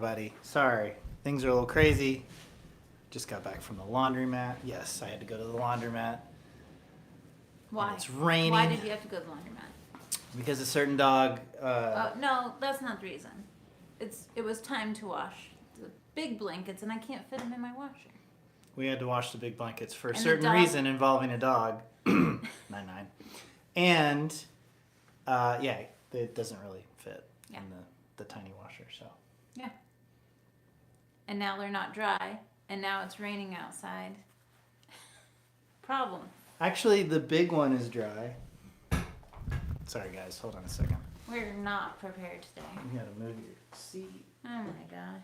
everybody. Sorry, things are a little crazy. Just got back from the laundromat. Yes, I had to go to the laundromat. Why? And it's raining. Why did you have to go to the laundromat? Because a certain dog... no, that's not the reason. It was time to wash the big blankets, and I can't fit them in my washer. We had to wash the big blankets for a And certain reason involving a dog. 9-9. And, yeah, it doesn't really fit in the tiny washer, so... Yeah. And now they're not dry, and now it's raining outside. Problem. Actually, the big one is dry. Sorry, guys. Hold on a second. We're not prepared today. You gotta move your seat. Oh my gosh.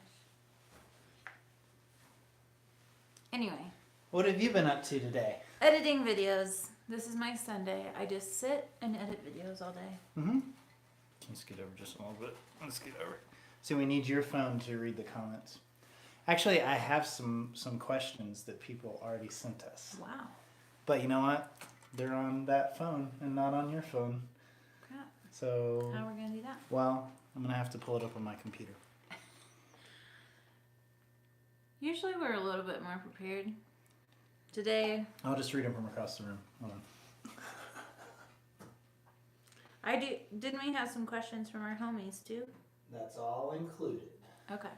Let's What have you been up to today? editing videos. This is my Sunday. I just sit and edit videos all day. Mm-hmm. Can you scoot over just a little bit? Let's scoot over. So we need your phone to read the comments. Actually, I have some questions that people already sent us. Wow. But you know what? They're on that phone and not on your phone. Crap. So... How are we going to do that? Well, I'm going to have to pull it up on my computer. Usually we're a little bit more prepared. Today... I'll just read them from across the room. Hold on. Didn't we have some questions from our homies too? That's all included. Okay.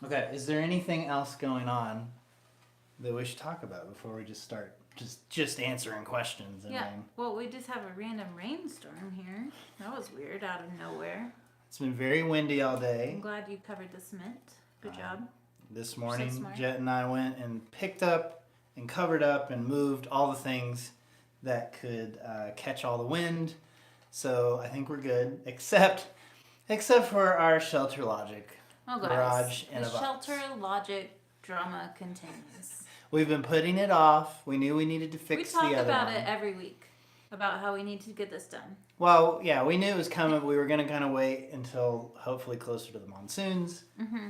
Okay, is there anything else going on that we should talk about before we just start just answering questions? Well, we just have a random rainstorm here. That was weird, out of nowhere. It's been very windy all day. I'm glad you covered the cement. Good job. This morning, Jet and I went and picked up and covered up and moved all the things that could catch all the wind. So I think we're good, except for our Shelter Logic garage and the a box. Shelter Logic drama continues. We've been putting it off. We knew we needed to fix the other one. We talk about it every week, about how we need to get this done. Well, yeah, we knew it was coming. We were going to kind of wait until hopefully closer to the monsoons,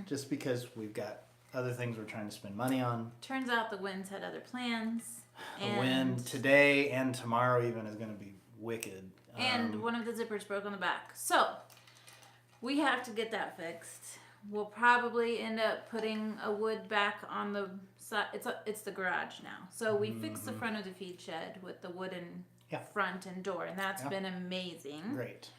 just because we've got other things we're trying to spend money on. Turns out the winds had other plans. The wind today and tomorrow even is going to be wicked. And one of the zippers broke on the back. So, we have to get that fixed. We'll probably end up putting a wood back on the side. It's the garage now. So we fixed the front of the feed shed with the wooden front and door, and that's been amazing. Great.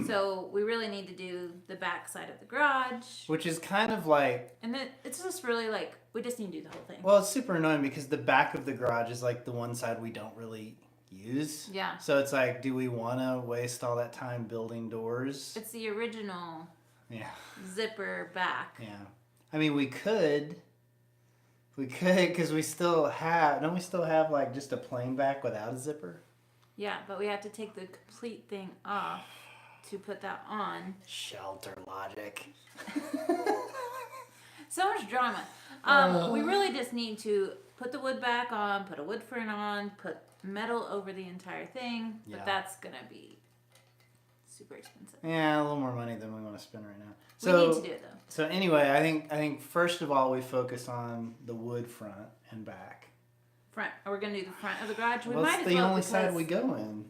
So we really need to do the back side of the garage. Which is kind of like... And then it's just really like, we just need to do the whole thing. Well, it's super annoying because the back of the garage is like the one side we don't really use. Yeah. So it's like, do we want to waste all that time building doors? It's the original... Yeah. Zipper back. Yeah. I mean, we could, because we still have, don't we still have like just a plain back without a zipper? Yeah, but we have to take the complete thing off to put that on. Shelter Logic. So much drama. We really just need to put the wood back on, put a wood frame on, put metal over the entire thing, but that's going to be super expensive. Yeah, a little more money than we want to spend right now. We need to do it though. So anyway, I think first of all we focus on the wood front and back. Front. Are we going to do the front of the garage? We Well, might it's as the well only side we go in,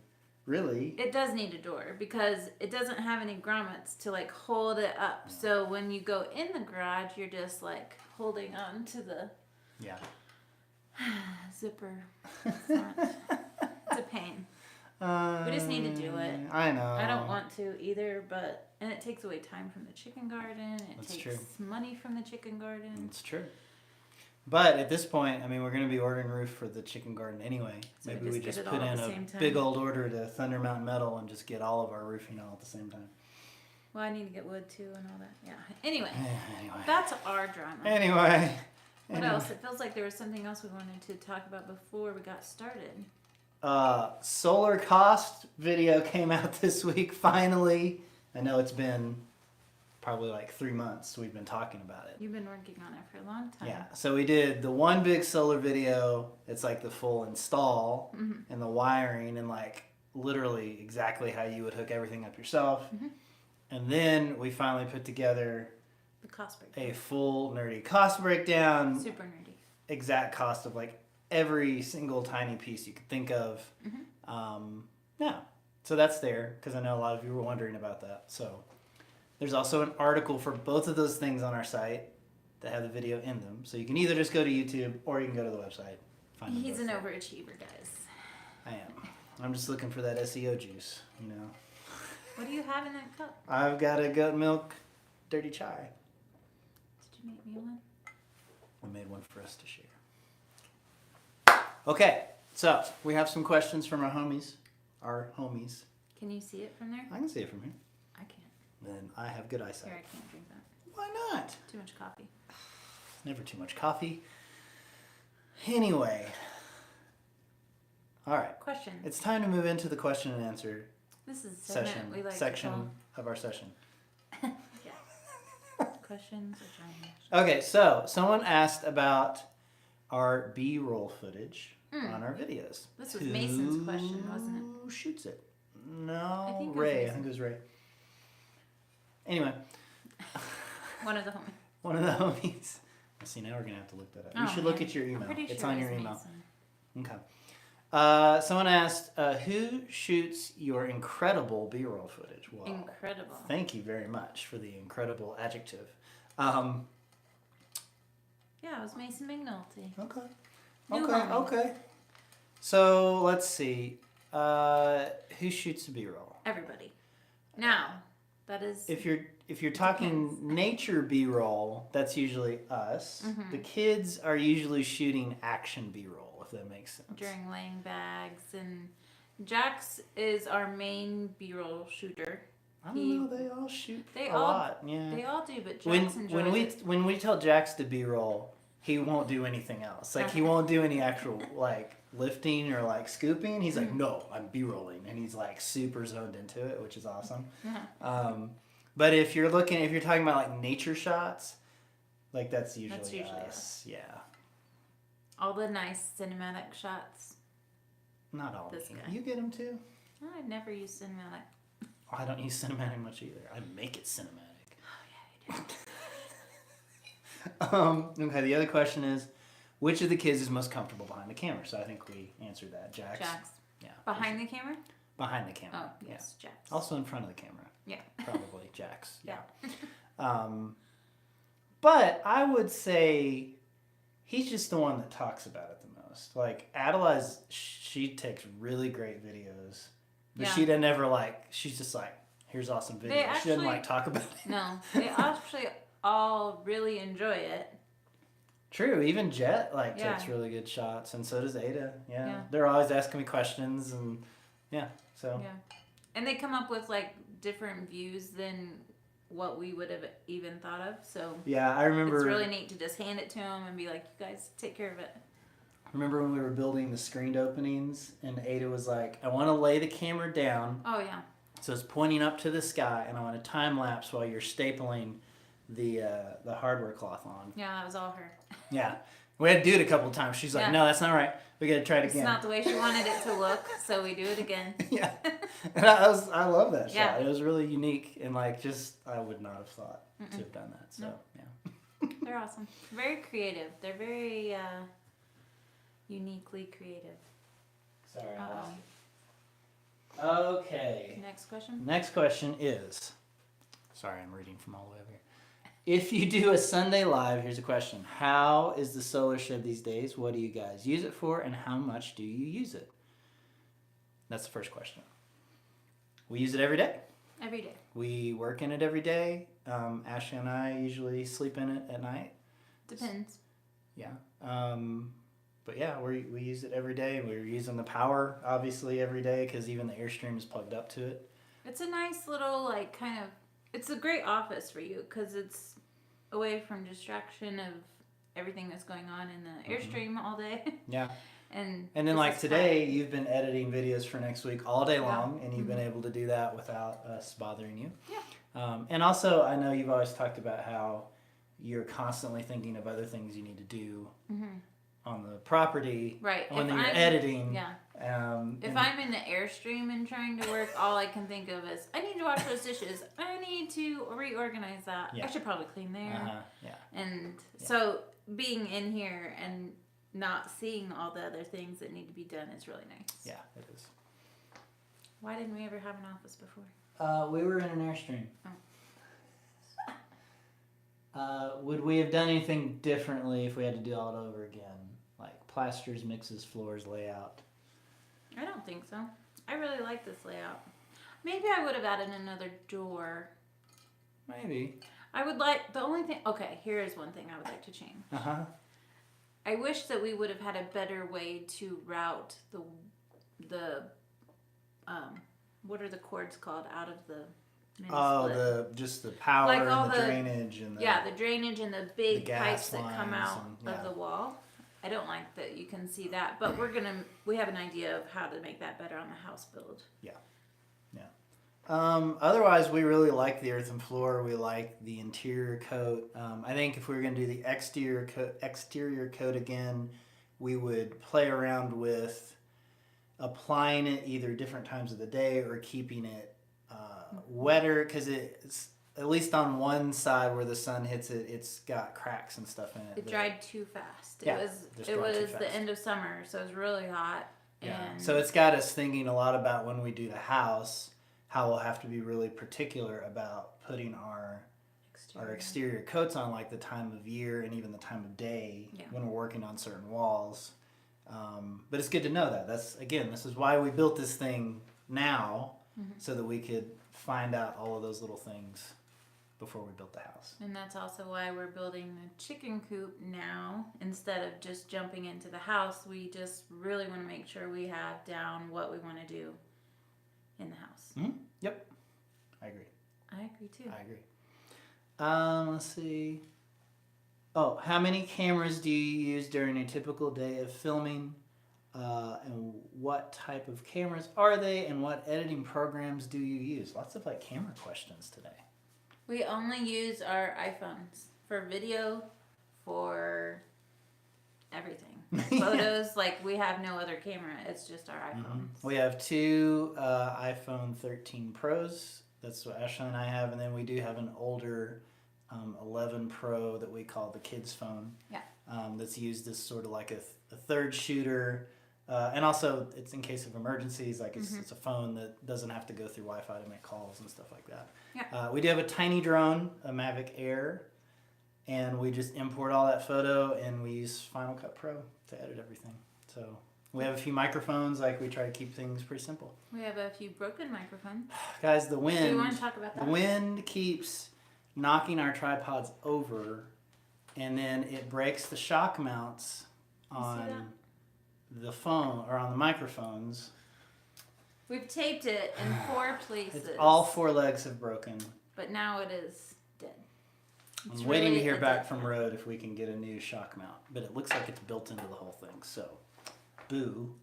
really. It does need a door because it doesn't have any grommets to like hold it up. No. So when you go in the garage, you're just like holding on to the zipper front. It's a pain. We just need to do it. I know. I don't want to either, and it takes away time from the chicken garden. That's takes true. Money from the chicken garden. It's true. But at this point, I mean, we're going to be ordering a roof for the chicken garden anyway. So maybe we just put in a big old order to Thunder Mountain Metal and just get all of our roofing all at the same time. Well, I need to get wood too and all that. Yeah. Anyway. That's our drama. Anyway. What else? It feels like there was something else we wanted to talk about before we got started. Solar cost video came out this week, finally. I know it's been probably like 3 months we've been talking about it. You've been working on it for a long time. Yeah, so we did the one big solar video. It's like the full install and the wiring and like literally exactly how you would hook everything up yourself. And then we finally put together the cost breakdown. A full nerdy cost breakdown. Super nerdy. Exact cost of like every single tiny piece you could think of. Yeah. So that's there, because I know a lot of you were wondering about that. So there's also an article for both of those things on our site that have the video in them. So you can either just go to YouTube or you can go to the website. Find them He's an both there. overachiever, guys. I am. I'm just looking for that SEO juice, you know. What do you have in that cup? I've got a goat milk dirty chai. Did you make me one? We made one for us to share. Okay, so we have some questions from our homies. Can you see it from there? I can see it from here. I can't. And I have good eyesight. Here, I can't drink that. Why not? Too much coffee. Never too much coffee. Anyway. All right. Question. It's time to move into the question and answer This is a segment session we like section to call. of our session. Yeah. Questions or giant. Okay, so someone asked about our B-roll footage on our videos. This was Mason's question, wasn't it? Who shoots it? No, I think it was Ray. I Mason. think it was Ray. Anyway, One of the homies. one of the homies. See, now we're gonna have to look that up. You Oh, should look man. at your email. I'm pretty It's sure on it your was email. Mason. Okay. Someone asked, who shoots your incredible B-roll footage? Well, Incredible. thank you very much for the incredible adjective. Yeah, it was Mason McNulty. Okay. New Okay. homie. Okay. So let's see. Who shoots the B-roll? Everybody. Now, that is. If you're talking Depends. nature B-roll, that's usually us. Mhm. The kids are usually shooting action B-roll, if that makes sense. During laying bags, and Jax is our main B-roll shooter. I don't know. They all shoot They a all- lot. Yeah. They all do, but when Jax enjoys it. when we tell Jax to B-roll, he won't do anything else. Like he won't do any actual like lifting or like scooping. He's like, no, I'm B-rolling, and he's like super zoned into it, which is awesome. Yeah. But if you're talking about like nature shots, like that's usually usually us. Yeah. All the nice cinematic shots. Not all This of them. guy. You get them too? I've never used cinematic. I don't use cinematic much either. I make it cinematic. Oh, yeah, you do. Okay, the other question is, which of the kids is most comfortable behind the camera? So I think we answered that. Jax. Jax. Yeah. Behind the camera? Behind the camera. Oh, yes, Jax. Yeah. Also in front of the camera. Yeah. Probably Jax. Yeah. But I would say he's just the one that talks about it the most. Like Adelize, she takes really great videos, but Yeah. she doesn't ever like. She's just like, here's awesome videos. She doesn't actually- like talk about it. No, they actually all really enjoy it. True, even Jet Yeah. takes really good shots, and so does Ada. Yeah. Yeah. They're always asking me questions, and so Yeah. And they come up with like different views than what we would have even thought of. So yeah, I remember. it's really neat to just hand it to them and be like, you guys take care of it. Remember when we were building the screened openings, and Ada was like, "I want to lay the camera down, Oh, yeah. so it's pointing up to the sky, and I want to time lapse while you're stapling the hardware cloth on." Yeah, that was all her. Yeah, we had to do it a couple of times. She's like, Yeah. "No, that's not right. We got to try it It's again." not the way she wanted it to look, so we do it again. Yeah, and I love that Yeah. shot. It was really unique, and like just I would not have thought to have done that. So No. yeah. They're awesome. Very creative. They're very uniquely creative. Sorry, I lost Um, it. Okay. Next question. Next question is, sorry, I'm reading from all the way over here. If you do a Sunday live, here's a question. How is the solar shed these days? What do you guys use it for, and how much do you use it? That's the first question. We use it every day. Every day. We work in it every day. Ashley and I usually sleep in it at night. Depends. Yeah. But yeah, we use it every day. We're using the power, obviously, every day because even the Airstream is plugged up to it. It's a nice little, like, kind of, it's a great office for you because it's away from distraction of everything that's going on in the Airstream all day. Yeah. And then this like is today, you've been editing videos for next week all day Yeah. long, and you've been able to do that without us bothering you. Yeah. And also, I know you've always talked about how you're constantly thinking of other things you need to do on the property Right. when If you're I'm- editing. Yeah. If and- I'm in the Airstream and trying to work, all I can think of is, I need to wash those dishes. I need to reorganize that. Yeah. I should probably clean there. yeah. And so being in here and not seeing all the other things that need to be done is really nice. Yeah, it is. Why didn't we ever have an office before? We were in an Airstream. Oh. Would we have done anything differently if we had to do all it over again? Like plasters, mixes, floors, layout? I don't think so. I really like this layout. Maybe I would have added another door. Maybe. I would like, the only thing, okay, here is one thing I would like to change. Uh-huh. I wish that we would have had a better way to route the what are the cords called out of the mini split? Just the power Like all and the the- drainage and the Yeah, the drainage and the big gas pipes that come lines out and- of the wall. I don't like that you can see that, but we have an idea of how to make that better on the house build. Otherwise, we really like the earthen floor. We like the interior coat. I think if we were going to do the exterior coat again, we would play around with applying it either different times of the day or keeping it wetter, because it's at least on one side where the sun hits it, it's got cracks and stuff in it. It dried too fast. Yeah, It just was dried too the fast. end of summer, so it was really hot. Yeah. And So it's got us thinking a lot about when we do the house, how we'll have to be really particular about putting our exterior coats on, like the time of year and even the time of day when we're working on certain walls. But it's good to know that. This is why we built this thing now, so that we could find out all of those little things before we built the house. And that's also why we're building the chicken coop now instead of just jumping into the house. We just really want to make sure we have down what we want to do in the house. Yep, I agree. I agree too. I agree. Let's see. Oh, how many cameras do you use during a typical day of filming? And what type of cameras are they? And what editing programs do you use? Lots of camera questions today. We only use our iPhones for video, for everything. Photos, we have no other camera. It's just our iPhones. We have two iPhone 13 Pros. That's what Ashley and I have. And then we do have an older 11 Pro that we call the kids phone. Yeah. That's used as sort of like a third shooter. And also, it's in case of emergencies. It's a phone that doesn't have to go through Wi-Fi to make calls and stuff like that. Yeah. We do have a tiny drone, a Mavic Air. And we just import all that photo, and we use Final Cut Pro to edit everything. So we have a few microphones. We try to keep things pretty simple. We have a few broken microphones. Guys, the wind. Do you want to talk about that? The wind keeps knocking our tripods over, and then it breaks the shock mounts on the phone or on the microphones. We've taped it in 4 places. All 4 legs have broken. But now it is dead. I'm waiting to hear back from Rode if we can get a new shock mount, but it looks like it's built into the whole thing. So, boo.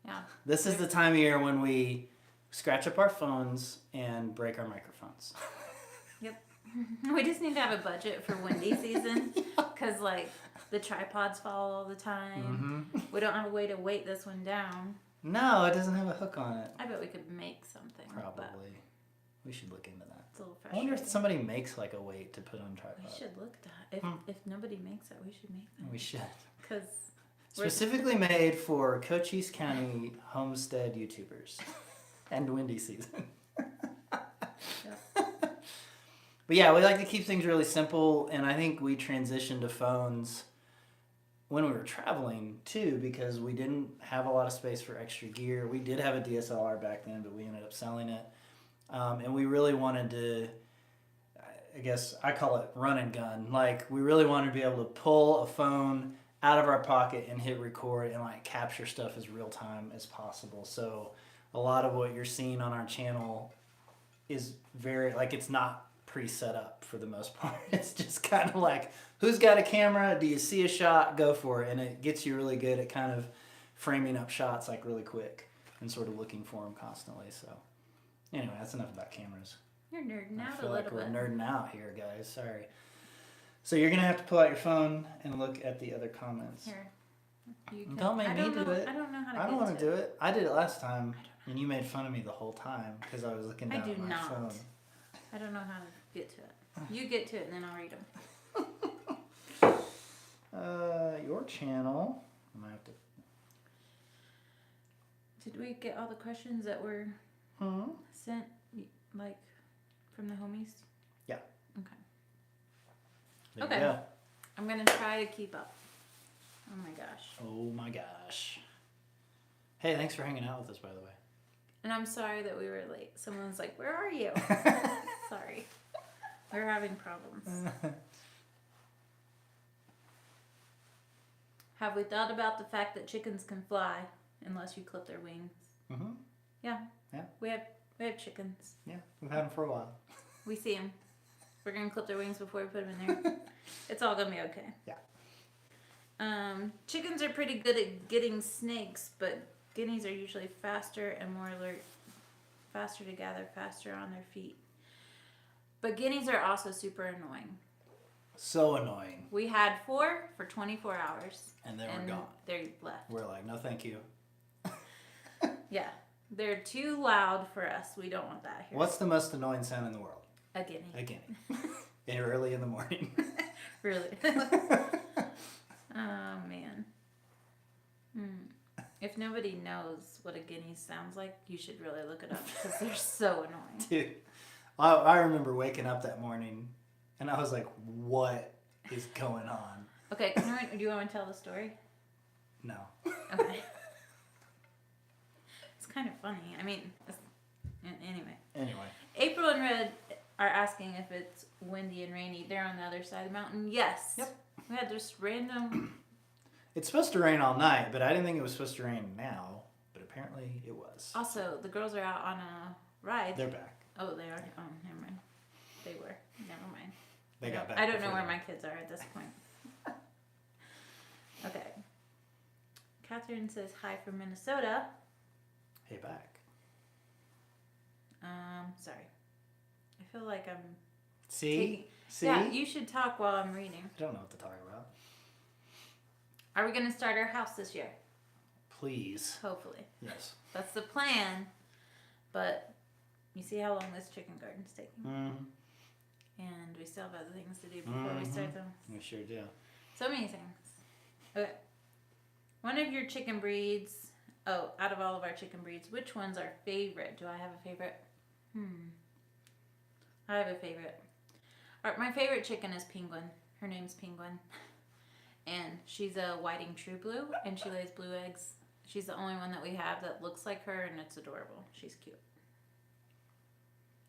Yeah. This is the time of year when we scratch up our phones and break our microphones. Yep. We just need to have a budget for windy season, because the tripods fall all the time. We don't have a way to weight this one down. No, it doesn't have a hook on it. I bet we could make something. Probably. We should look into that. It's a little I wonder frustrating. if somebody makes a weight to put on tripod. We should look that. If nobody makes it, we should make them. We should. Because Specifically made for Cochise County homestead YouTubers and windy season. But yeah, we like to keep things really simple, and I think we transitioned to phones when we were traveling too, because we didn't have a lot of space for extra gear. We did have a DSLR back then, but we ended up selling it. And we really wanted to, I guess I call it run and gun. We really wanted to be able to pull a phone out of our pocket and hit record and capture stuff as real time as possible. So a lot of what you're seeing on our channel is very, it's not pre-set up for the most part. It's just kind of who's got a camera? Do you see a shot? Go for it. And it gets you really good at kind of framing up shots really quick and sort of looking for them constantly. So anyway, that's enough about cameras. you're nerding I out a feel little we're bit. nerding out here, guys. Sorry. So you're going to have to pull out your phone and look at the other comments. Here. You can, Don't make me do it. I don't know how to I don't get want to do it. I did it last time, and you made fun of me the whole time because I was looking down I at do my not. phone. I don't know how to get to it. You get to it and then I'll read them. Your channel. I might have to. Did we get all the questions that were Sent, like, from the homies? Yeah. Okay. There Okay. you go. I'm going to try to keep up. Oh my gosh. Oh my gosh. Hey, thanks for hanging out with us, by the way. And I'm sorry that we were late. Someone's like, where are you? Sorry. We're having problems. Have we thought about the fact that chickens can fly unless you clip their wings? Mm-hmm. Yeah. Yeah. We have chickens. Yeah, we've had them for a while. We see them. We're going to clip their wings before we put them in there. It's all going to be okay. Yeah. Chickens are pretty good at getting snakes, but guineas are usually faster and more alert, faster to gather, faster on their feet. But guineas are also super annoying. So annoying. We had 4 for 24 hours. And they were gone. They left. We're like, no thank you. Yeah. They're too loud for us. We don't want that here. What's the most annoying sound in the world? A guinea. A guinea. And early in the morning. Really? Oh, man. If nobody knows what a guinea sounds like, you should really look it up because they're so annoying. Dude, I remember waking up that morning and I was like, what is going on? Okay, do you want to tell the story? No. Okay. It's kind of funny. I mean, anyway. April and Red are asking if it's windy and rainy. They're on the other side of the mountain. Yes. Yep. We had just random. It's supposed to rain all night, but I didn't think it was supposed to rain now. But apparently it was. Also, the girls are out on a ride. They're back. Oh, they are? Oh, never mind. They were. Never mind. They got back. I don't know before where then. my kids are at this point. Okay. Catherine says hi from Minnesota. Hey, back. Sorry. I feel like I'm See? See? Yeah, you should talk while I'm reading. I don't know what to talk about. Are we going to start our house this year? Please. Hopefully. Yes. That's the plan. But you see how long this chicken garden's taking? Mm-hmm. And we still have other things to do before we start them. We sure do. So many things. Okay. One of your chicken breeds. Oh, out of all of our chicken breeds, which one's our favorite? Do I have a favorite? I have a favorite. My favorite chicken is Penguin. Her name's Penguin. And she's a whiting true blue, and she lays blue eggs. She's the only one that we have that looks like her, and it's adorable. She's cute.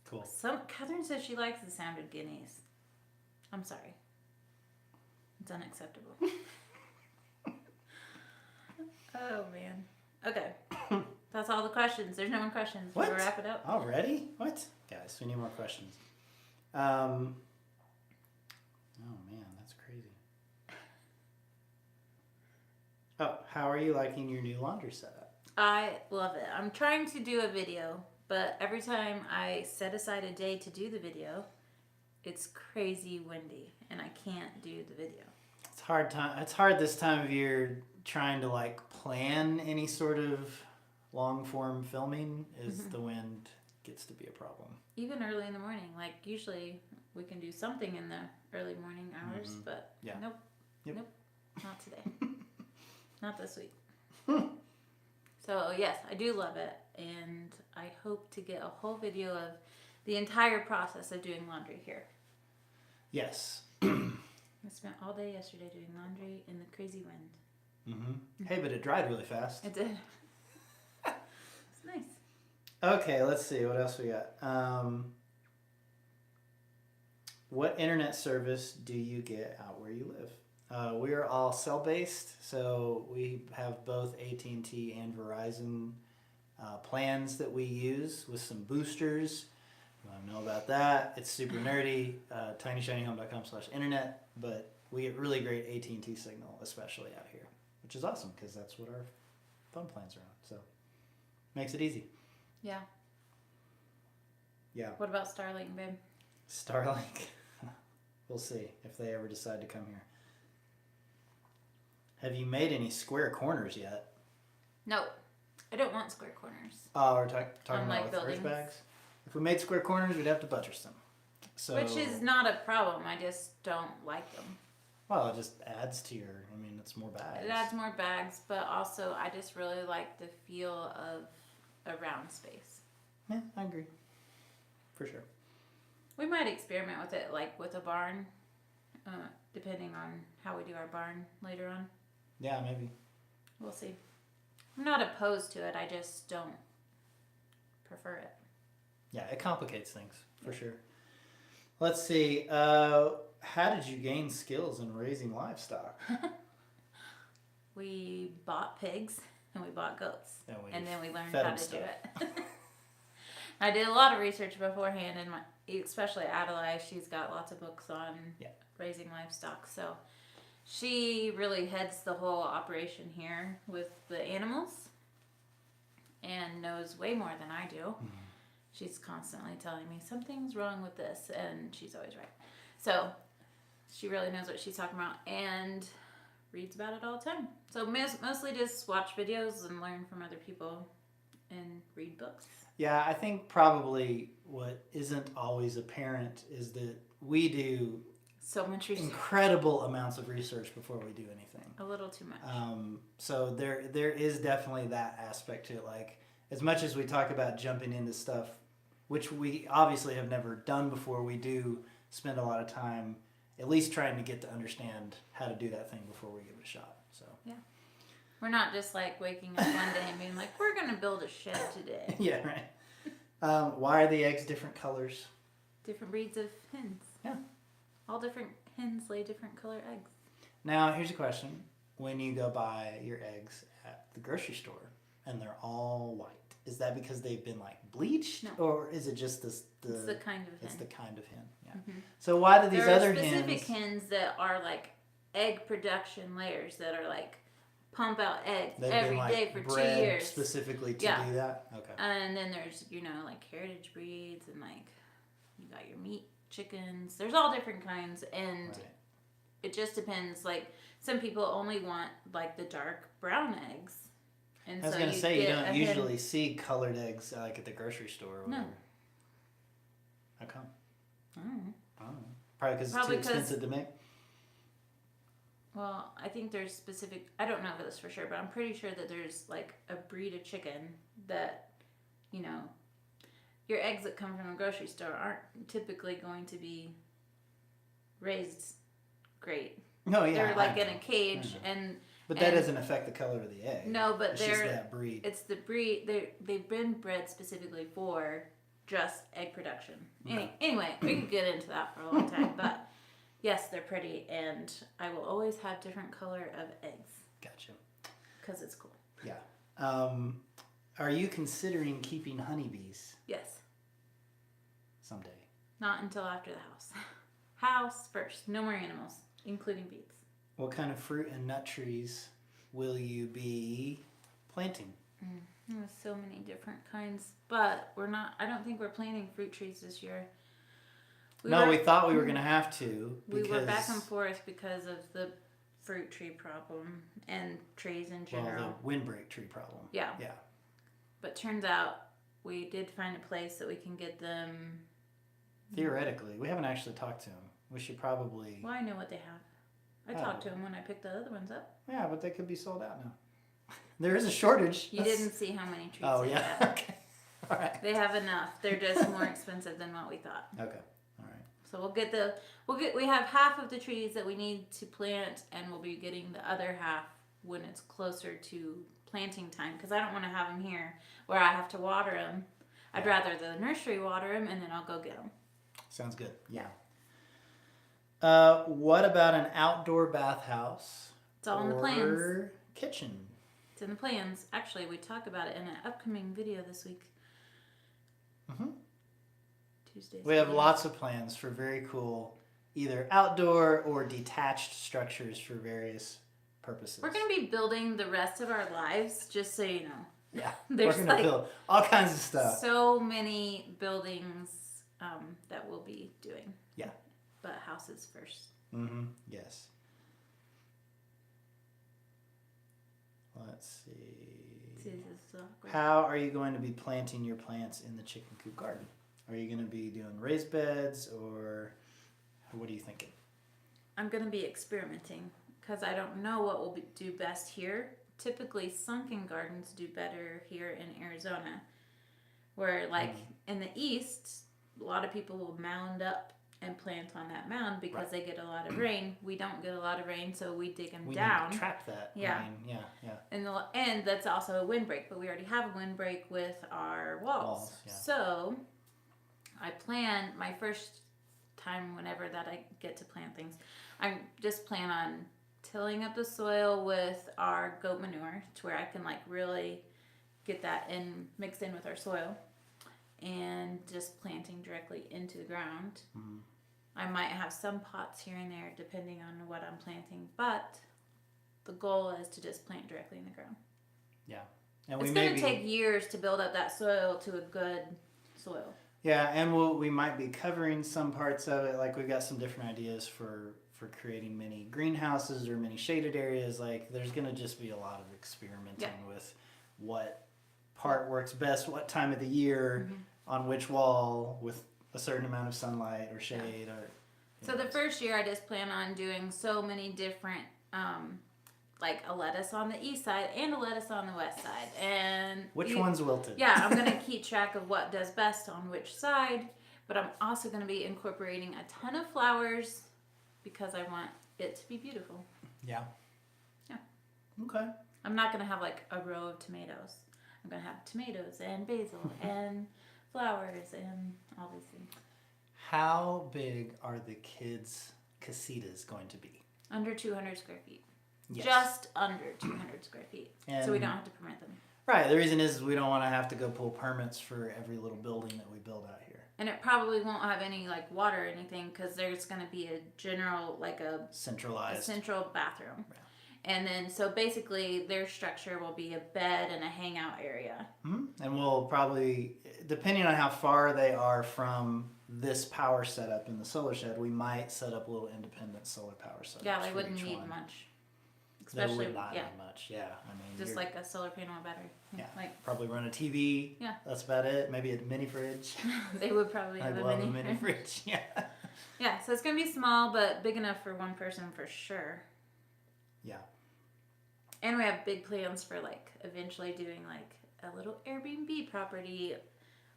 Cool. Catherine says she likes the sound of guineas. I'm sorry. It's unacceptable. Oh, man. Okay. That's all the questions. There's no more questions. What? We'll wrap it up. Already? What? Guys, we need more questions. Oh, man, that's crazy. Oh, how are you liking your new laundry setup? I love it. I'm trying to do a video, but every time I set aside a day to do the video, it's crazy windy, and I can't do the video. It's hard this time of year trying to plan any sort of long form filming as the wind gets to be a problem. Even early in the morning, usually we can do something in the early morning hours, but nope. Yep. Nope, not today. Not this week. So yes, I do love it, and I hope to get a whole video of the entire process of doing laundry here. Yes. I spent all day yesterday doing laundry in the crazy wind. Hey, but it dried really fast. It did. It's nice. Okay, let's see. What else we got? What internet service do you get out where you live? We are all cell-based, so we have both AT&T and Verizon plans that we use with some boosters. You want to know about that? It's super nerdy. tinyshinyhome.com/internet, but we get really great AT&T signal, especially out here, which is awesome because that's what our phone plans are on. So makes it easy. Yeah. Yeah. What about Starlink, babe? Starlink. We'll see if they ever decide to come here. Have you made any square corners yet? No, I don't want square corners. Oh, we're talking Unlike about with buildings. earth bags? If we made square corners, we'd have to buttress them. So, Which is not a problem. I just don't like them. well, it just adds to it's more bags. It adds more bags, but also I just really like the feel of a round space. Yeah, I agree. For sure. We might experiment with it, like with a barn, depending on how we do our barn later on. Yeah, maybe. We'll see. I'm not opposed to it. I just don't prefer it. Yeah, it complicates things for sure. Let's see. How did you gain skills in raising livestock? We bought pigs and we bought goats, and then we learned fed how them to do stuff. it. I did a lot of research beforehand, and especially Adelaide, she's got lots of books on raising livestock. So she really heads the whole operation here with the animals and knows way more than I do. Mm-hmm. She's constantly telling me something's wrong with this, and she's always right. So she really knows what she's talking about and reads about it all the time. So mostly just watch videos and learn from other people and read books. Yeah, I think probably what isn't always apparent is that we do so much research. Incredible amounts of research before we do anything. A little too much. So there is definitely that aspect to it. Like, as much as we talk about jumping into stuff, which we obviously have never done before, we do spend a lot of time at least trying to get to understand how to do that thing before we give it a shot. So yeah. We're not just like waking up one day and being like, we're going to build a shed today. Yeah, right. Why are the eggs different colors? Different breeds of hens. Yeah. All different hens lay different color eggs. Now, here's a question. When you go buy your eggs at the grocery store and they're all white, is that because they've been like bleached? No. Or is it just it's the kind of hen. It's the kind of hen, yeah. Mm-hmm. So why do these other hens... There are specific hens that are like egg production layers that are like pump out eggs every day for 2 years. Specifically to do that? Okay. And then there's, like heritage breeds and like you got your meat chickens. There's all different kinds, and it just depends. Like some people only want like the dark brown eggs. And I was going to say, you don't usually see colored eggs like at the grocery store or whatever. No. How come? I don't know. Probably because it's too expensive to make? Well, I think there's specific... I don't know this for sure, but I'm pretty sure that there's like a breed of chicken that, your eggs that come from a grocery store aren't typically going to be raised great. No, yeah. They're like in a cage But that doesn't affect the color of the egg. No, but it's just that breed. It's the breed. They've been bred specifically for just egg production. Okay. Anyway, we could get into that for a long time, but yes, they're pretty, and I will always have different color of eggs. Gotcha. Because it's cool. Yeah. Are you considering keeping honeybees? Yes. Someday. Not until after the house. House first. No more animals, including bees. What kind of fruit and nut trees will you be planting? There's so many different kinds, but I don't think we're planting fruit trees this year. We thought we were going to have to. We were back and forth because of the fruit tree problem and trees in general. Well, the windbreak tree problem. Yeah. Yeah. But turns out we did find a place that we can get them. Theoretically. We haven't actually talked to them. We should probably... Well, I know what they have. I talked to them when I picked the other ones up. Yeah, but they could be sold out now. There is a shortage. You didn't see how many trees they had. Okay. All right. They have enough. They're just more expensive than what we thought. Okay. All right. So we have half of the trees that we need to plant, and we'll be getting the other half when it's closer to planting time, because I don't want to have them here where I have to water them. I'd rather the nursery water them, and then I'll go get them. Sounds good. Yeah. What about an outdoor bathhouse? It's all in the plans. Or kitchen? It's in the plans. Actually, we talk about it in an upcoming video this week. Mm-hmm. Tuesdays. We have lots of plans for very cool, either outdoor or detached structures for various purposes. We're going to be building the rest of our lives, just so you know. Yeah, There's we're going to build all kinds of stuff. So many buildings that we'll be doing. Yeah. But houses first. Mm-hmm. Yes. Let's see. How are you going to be planting your plants in the chicken coop garden? Are you going to be doing raised beds, or what are you thinking? I'm going to be experimenting because I don't know what will do best here. Typically, sunken gardens do better here in Arizona, Where like in the east, a lot of people will mound up and plant on that mound because they get a lot of rain. We don't get a lot of rain, so we dig them down. Need to trap that rain. Yeah. And that's also a windbreak, but we already have a windbreak with our walls. Yeah. So I plan my first time whenever that I get to plant things, I just plan on tilling up the soil with our goat manure to where I can like really get that in mixed in with our soil, and just planting directly into the ground. I might have some pots here and there depending on what I'm planting, but the goal is to just plant directly in the ground. Yeah. And it's going to take years to build up that soil to a good soil. Yeah, and we might be covering some parts of it. Like we've got some different ideas for creating mini greenhouses or mini shaded areas. Like there's going to just be a lot of experimenting with what part works best, what time of the year, on which wall, with a certain amount of sunlight or shade. So the first year I just plan on doing so many different, like a lettuce on the east side and a lettuce on the west side. And which one's wilted? Yeah, I'm going to keep track of what does best on which side. But I'm also going to be incorporating a ton of flowers because I want it to be beautiful. Yeah. Yeah. Okay. I'm not going to have like a row of tomatoes. I'm going to have tomatoes and basil and flowers and all these things. How big are the kids' casitas going to be? Under 200 square feet. Yes. Just under 200 square feet. And so we don't have to permit them. Right. The reason is we don't want to have to go pull permits for every little building that we build out here. And it probably won't have any like water or anything because there's going to be a general, like a central bathroom. Yeah. And then, so basically, their structure will be a bed and a hangout area. And we'll probably, depending on how far they are from this power setup in the solar shed, we might set up a little independent solar power setup. Yeah, they wouldn't need much. Especially, they would not need much. Yeah, I mean, just like a solar panel and battery. Yeah, like probably run a TV. Yeah, that's about it. Maybe a mini fridge. They would probably have a mini fridge. Yeah. Yeah, so it's gonna be small but big enough for one person for sure. Yeah. And we have big plans for like eventually doing like a little Airbnb property,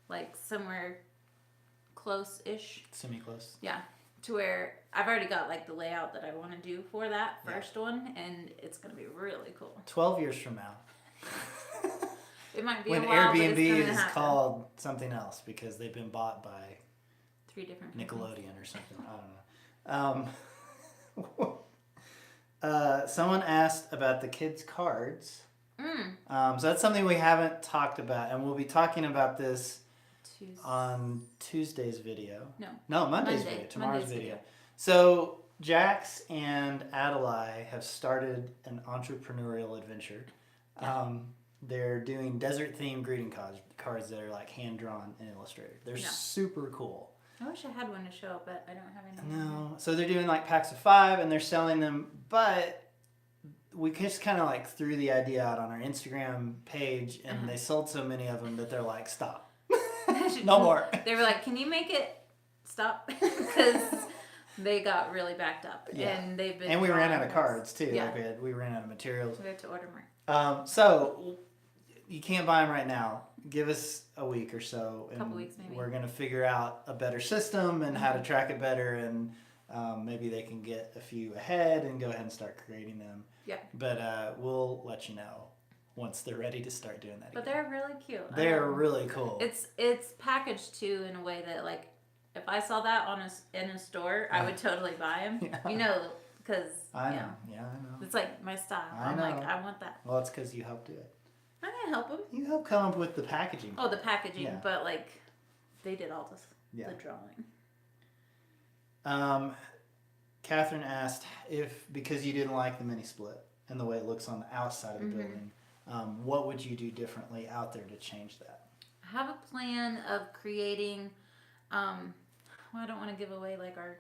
like somewhere close-ish. Semi-close. Yeah, to where I've already got like the layout that I want to do for that first one, and it's gonna be really cool. 12 years from now. It might be when a while, Airbnb but it's is called something else because they've been bought by 3 different Nickelodeon or something. I don't know. Someone asked about the kids' cards. So that's something we haven't talked about, and we'll be talking about this on Tuesday's video. No, Monday's video. Tomorrow's video. So Jax and Adelaide have started an entrepreneurial adventure. They're doing desert-themed greeting cards that are like hand-drawn and illustrated. They're super cool. I wish I had one to show, but I don't have any. No. So they're doing like packs of 5 and they're selling them, but we just kind of like threw the idea out on our Instagram page and they sold so many of them that they're like, stop. No more. They were like, can you make it stop? Because they got really backed up. Yeah. And they've been. And we ran out of cards too. Yeah. Like we ran out of materials. We had to order more. So you can't buy them right now. Give us a week or so. And couple weeks maybe. We're going to figure out a better system and how to track it better, and maybe they can get a few ahead and go ahead and start creating them. Yeah. But we'll let you know once they're ready to start doing that But again. they're really cute. They're really cool. It's packaged too in a way that like if I saw that in a store, I would totally buy them. Yeah. You know, because I know. Yeah, I know. it's like my style. I'm like, I want that. Well, it's because you helped do it. I didn't help them. You helped come up with the packaging. Oh, the packaging, but like they did all the drawing. Catherine asked if, because you didn't like the mini split and the way it looks on the outside of the building, what would you do differently out there to change that? I have a plan of creating, well, I don't want to give away like our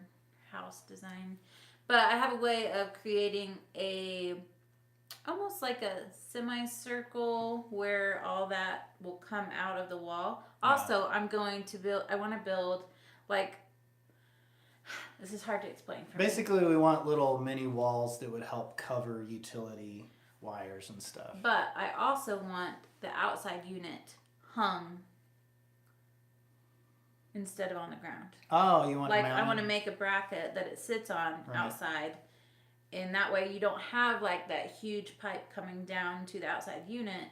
house design, but I have a way of creating almost like a semicircle where all that will come out of the wall. Also, I want to build like, this is hard to explain. Basically, we want little mini walls that would help cover utility wires and stuff. But I also want the outside unit hung instead of on the ground. Oh, you want like I want to make a bracket that it sits on outside, and that way you don't have like that huge pipe coming down to the outside unit.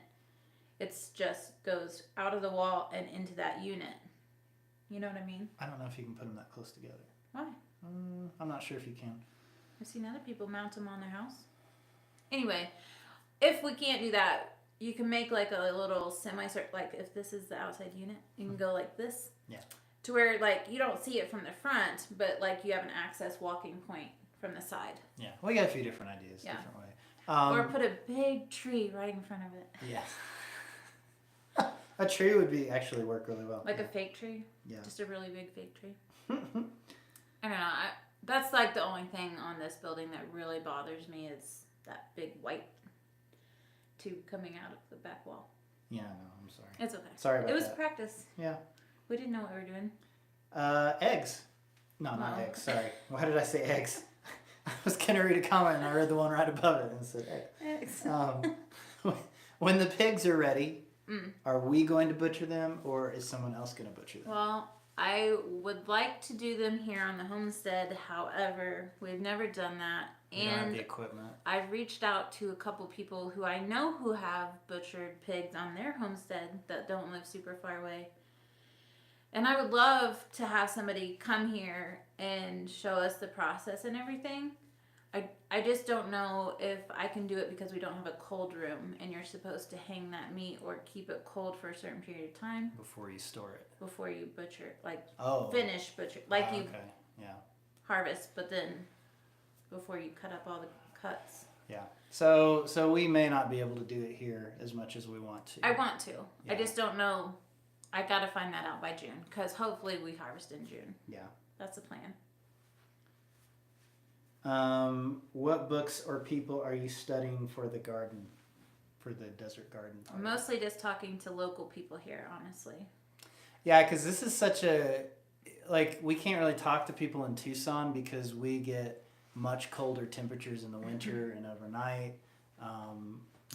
It's just goes out of the wall and into that unit. You know what I mean? I don't know if you can put them that close together. Why? I'm not sure if you can. I've seen other people mount them on their house. Anyway, if we can't do that, you can make like a little semi-circle. Like if this is the outside unit, you can go like this. Yeah. To where like you don't see it from the front, but like you have an access walking point from the side. Yeah, we got a few different ideas, different way. Or put a big tree right in front of it. Yeah. A tree would actually work really well. Like a fake tree? Yeah. Just a really big fake tree. I don't know. That's like the only thing on this building that really bothers me is that big white tube coming out of the back wall. Yeah, no, I'm sorry. It's okay. Sorry about that. It was practice. Yeah. We didn't know what we were doing. Eggs. No, not eggs. Sorry. Why did I say eggs? I was going to read a comment and I read the one right above it and said eggs. When the pigs are ready, are we going to butcher them or is someone else going to butcher them? Well, I would like to do them here on the homestead. However, we've never done that. We don't have the equipment. I've reached out to a couple people who I know who have butchered pigs on their homestead that don't live super far away. And I would love to have somebody come here and show us the process and everything. I just don't know if I can do it because we don't have a cold room and you're supposed to hang that meat or keep it cold for a certain period of time. Before you store it. Before you butcher it. Like finish butcher. Like you harvest, but then before you cut up all the cuts. Yeah. So we may not be able to do it here as much as we want to. I want to. Yeah. I just don't know. I got to find that out by June because hopefully we harvest in June. Yeah. That's the plan. What books or people are you studying for the garden, for the desert garden? Mostly just talking to local people here, honestly. Yeah, because this is such a, like, we can't really talk to people in Tucson because we get much colder temperatures in the winter and overnight.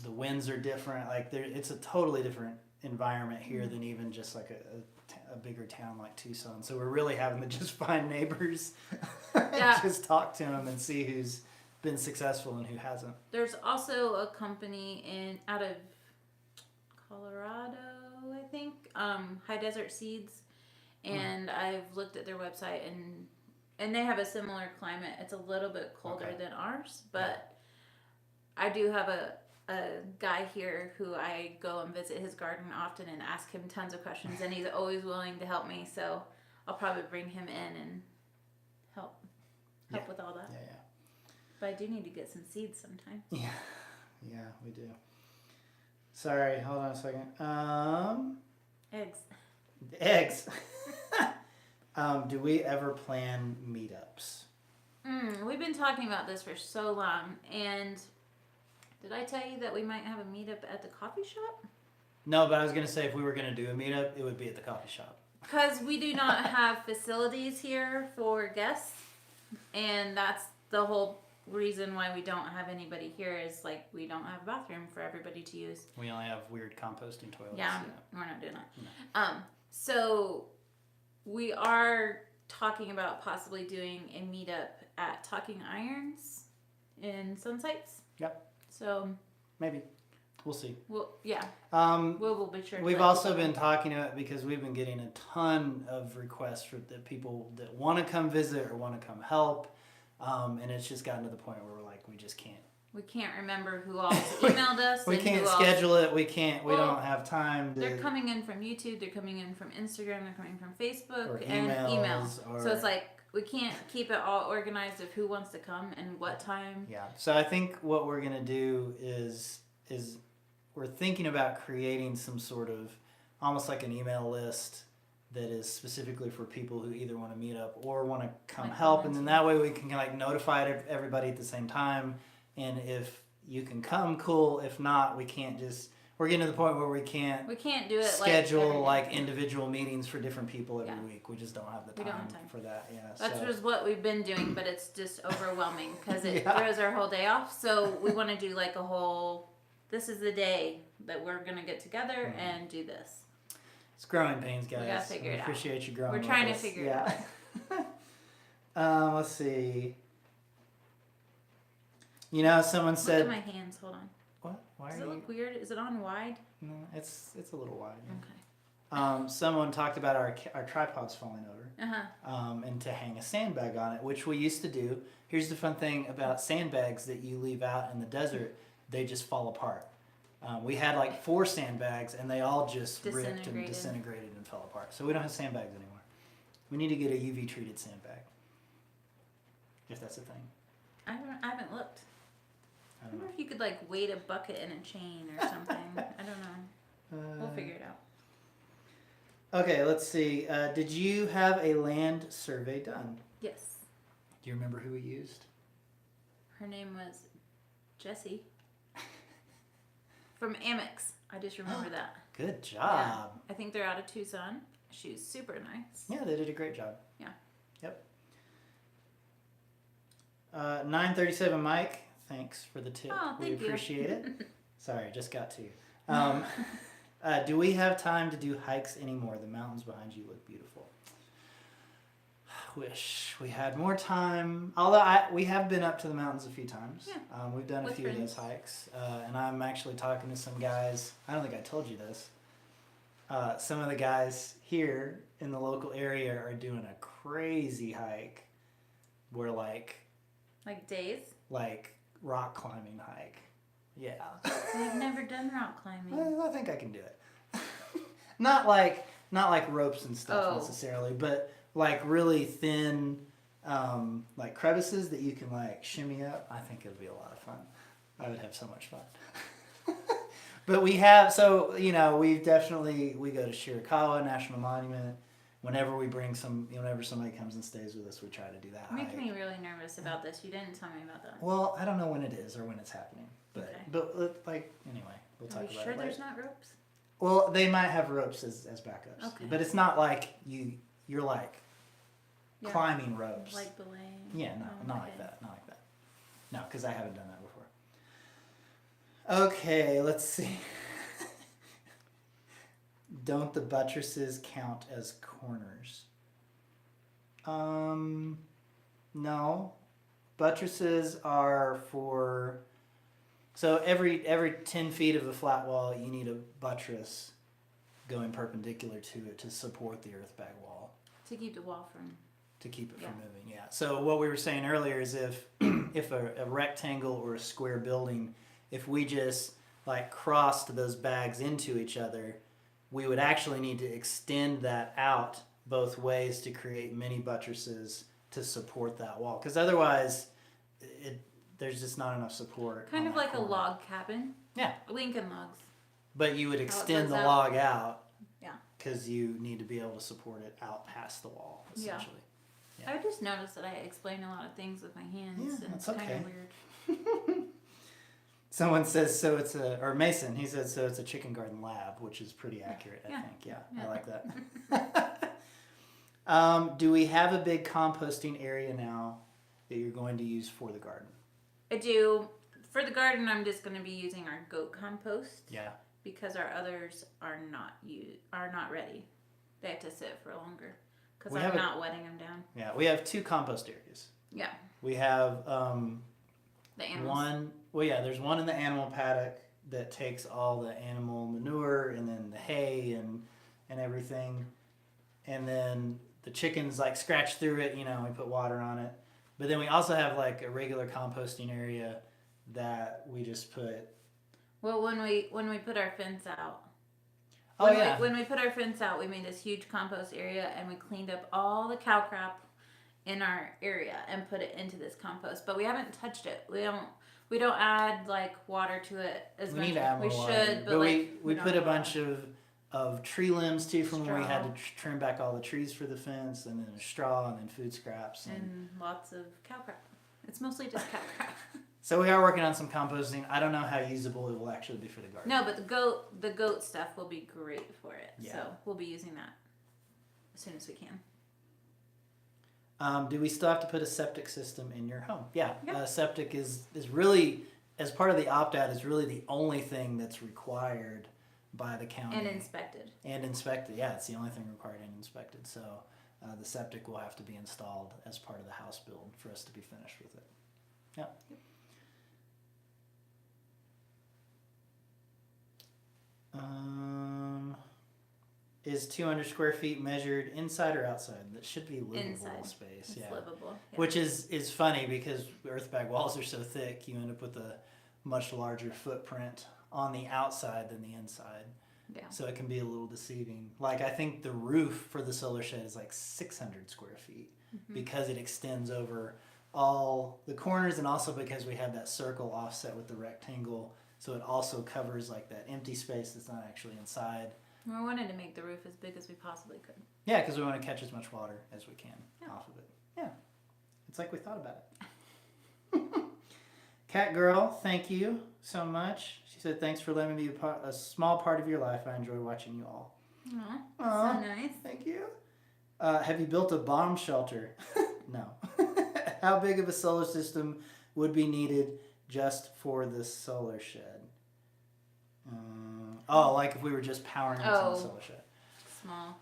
The winds are different. Like, it's a totally different environment here than even just like a bigger town like Tucson. So we're really having to just find neighbors and just talk to them and see who's been successful and who hasn't. There's also a company out of Colorado, I think, High Desert Seeds, and I've looked at their website and they have a similar climate. It's a little bit colder than ours, but I do have a guy here who I go and visit his garden often and ask him tons of questions, and he's always willing to help me. So I'll probably bring him in and help with all that. Yeah. But I do need to get some seeds sometime. Yeah, we do. Sorry, hold on a second. Eggs. Do we ever plan meetups? We've been talking about this for so long, and did I tell you that we might have a meetup at the coffee shop? No, but I was going to say if we were going to do a meetup, it would be at the coffee shop. Because we do not have facilities here for guests, and that's the whole reason why we don't have anybody here is like we don't have a bathroom for everybody to use. We only have weird composting toilets. Yeah. We're not doing that. No. So we are talking about possibly doing a meetup at Talking Irons in Sunsites. Yep. So maybe. We'll see. Well, yeah. We'll be sure. We've also been talking about it because we've been getting a ton of requests for the people that want to come visit or want to come help. And it's just gotten to the point where we're like, we just can't. We can't remember who all emailed us. We can't schedule it. We can't. We don't have time. They're coming in from YouTube. They're coming in from Instagram. They're coming from Facebook or and emails. Or, so it's like we can't keep it all organized of who wants to come and what time. Yeah. So I think what we're gonna do is we're thinking about creating some sort of almost like an email list that is specifically for people who either want to meet up or want to come help, and then that way we can like notify everybody at the same time. And if you can come, cool. If not, we can't just. We're getting to the point where we can't do it schedule like individual meetings for different people every week. We just don't have the time for that. Yeah, that's just what we've been doing, but it's just overwhelming because it throws our whole day off. So we want to do like a whole. This is the day that we're gonna get together and do this. It's growing pains, guys. We gotta figure it out. Appreciate you growing. We're trying to figure it out. Let's see. You know, someone said. Look at my hands. Hold on. What? Why Does are it you? look weird? Is it on wide? No, it's a little wide. Okay. Someone talked about our tripods falling over. And to hang a sandbag on it, which we used to do. Here's the fun thing about sandbags that you leave out in the desert: they just fall apart. We had like 4 sandbags, and they all just ripped and disintegrated and fell apart. So we don't have sandbags anymore. We need to get a UV treated sandbag, if that's a thing. I haven't looked. I I don't wonder know. if you could like weight a bucket in a chain or something. I don't know. We'll figure it out. Okay, let's see. Did you have a land survey done? Yes. Do you remember who we used? Her name was Jessie from Amex. I just remember that. Good job. Yeah. I think they're out of Tucson. She was super nice. Yeah, they did a great job. Yeah. Yep. 937 Mike, thanks for the tip. Oh, we thank you. appreciate it. Sorry, just got to you. Do we have time to do hikes anymore? The mountains behind you look beautiful. Wish we had more time. Although we have been up to the mountains a few times. Yeah. We've done a few of those hikes. And I'm actually talking to some guys. I don't think I told you this. Some of the guys here in the local area are doing a crazy hike. We're like days? Like rock climbing hike. Yeah. I've never done rock climbing. I think I can do it. not like ropes and stuff necessarily, but like really thin like crevices that you can like shimmy up. I think it'd be a lot of fun. I would have so much fun. But we have, so, you know, we go to Shirakawa National Monument. Whenever whenever somebody comes and stays with us, we try to do that hike. Making me really nervous about this. You didn't tell me about that. Well, I don't know when it is or when it's happening. But, Okay. but like, anyway, we'll talk Are you about sure it later. there's not ropes? Well, they might have ropes as backups. Okay. But it's not like you're like Yeah. climbing ropes. Like belaying? Yeah, no, Oh, not okay. like that. Not like that. No, because I haven't done that before. Okay, let's see. Don't the buttresses count as corners? No. Buttresses are for... So every 10 feet of the flat wall, you need a buttress going perpendicular to it to support the earth bag wall. To keep the wall from... To keep it from moving, yeah. So what we were saying earlier is if a rectangle or a square building, if we just like crossed those bags into each other, we would actually need to extend that out both ways to create mini buttresses to support that wall. Because otherwise, there's just not enough support. Kind on of that like corner. a log cabin. Yeah. Lincoln logs. But you would extend the goes out. log out. Yeah. Because you need to be able to support it out past the wall, essentially. Yeah. I just noticed that I explain a lot of things with my hands, Yeah, and that's it's kind okay. of weird. Someone says or Mason, he says so it's a chicken garden lab, which is pretty accurate, I think. Yeah, I like that. Do we have a big composting area now that you're going to use for the garden? I do. For the garden, I'm just going to be using our goat compost. Yeah. Because our others are not ready. They have to sit for longer. Because I'm not wetting them down. Yeah, we have 2 compost areas. Yeah. We have The animals. there's one in the animal paddock that takes all the animal manure and then the hay and everything. And then the chickens like scratch through it, we put water on it. But then we also have like a regular composting area that we just put. Well, when we put our fence out. When we put our fence out, we made this huge compost area and we cleaned up all the cow crap in our area and put it into this compost. But we haven't touched it. We don't add like water to it as much as we should. But we put a bunch of tree limbs too from when we had to trim back all the trees for the fence, and then straw, and then food scraps, and lots of cow crap. It's mostly just cow crap. So we are working on some composting. I don't know how usable it will actually be for the garden. No, but the goat stuff will be great for it. Yeah. So we'll be using that as soon as we can. Do we still have to put a septic system in your home? Yeah. Septic is really, as part of the opt-out, is really the only thing that's required by the county. And inspected. Yeah, it's the only thing required and inspected. So the septic will have to be installed as part of the house build for us to be finished with it. Yep. Is 200 square feet measured inside or outside? That should be livable Inside. space. It's yeah. livable. Yeah. Which is funny because earthbag walls are so thick, you end up with a much larger footprint on the outside than the inside. Yeah. So it can be a little deceiving. Like I think the roof for the solar shed is like 600 square feet because it extends over all the corners, and also because we have that circle offset with the rectangle, so it also covers like that empty space that's not actually inside. We wanted to make the roof as big as we possibly could. Yeah, because we want to catch as much water as we can off of it. Yeah, it's like we thought about it. Cat Girl, thank you so much. She said, thanks for letting me be a small part of your life. I enjoy watching you all. Aww, so nice. Thank you. Have you built a bomb shelter? No. How big of a solar system would be needed just for the solar shed? Like if we were just powering what's in the solar shed. Small.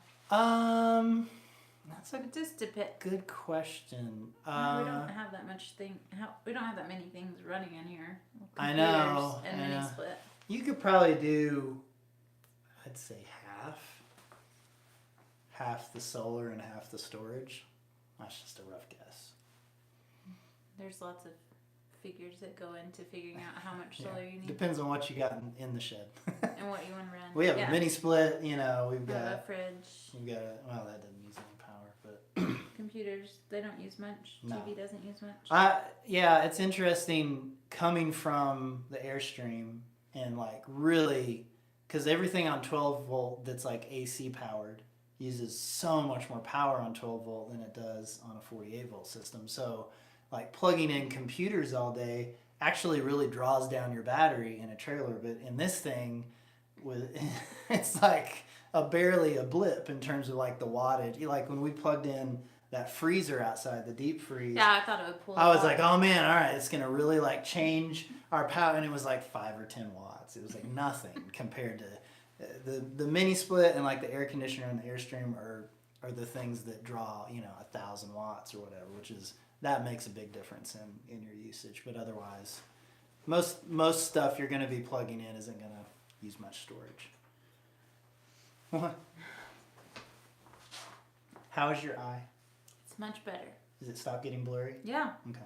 That's a just good question. we don't have that much we don't have that many things running in here. I know. And mini split. You could probably do, I'd say half the solar and half the storage. That's just a rough guess. There's lots of figures that go into figuring out how much solar you need. Depends on what you got in the shed. And what you want to run. We have a mini split, we've got a fridge. We've got that doesn't use any power, but computers, they don't use much. No. TV doesn't use much. Yeah, it's interesting coming from the Airstream and like really, because everything on 12 volt that's like AC powered uses so much more power on 12 volt than it does on a 48 volt system. So like plugging in computers all day actually really draws down your battery in a trailer, but in this thing, it's like barely a blip in terms of like the wattage. Like when we plugged in that freezer outside, the deep freeze. Yeah, I thought it would pull. I was like, oh man, all right, it's gonna really like change our power, and it was like 5 or 10 watts. It was like nothing compared to the mini split, and like the air conditioner and the Airstream are the things that draw 1,000 watts or whatever, that makes a big difference in your usage. But otherwise, most stuff you're gonna be plugging in isn't gonna use much storage. What? How is your eye? It's much better. Does it stop getting blurry? Yeah. Okay.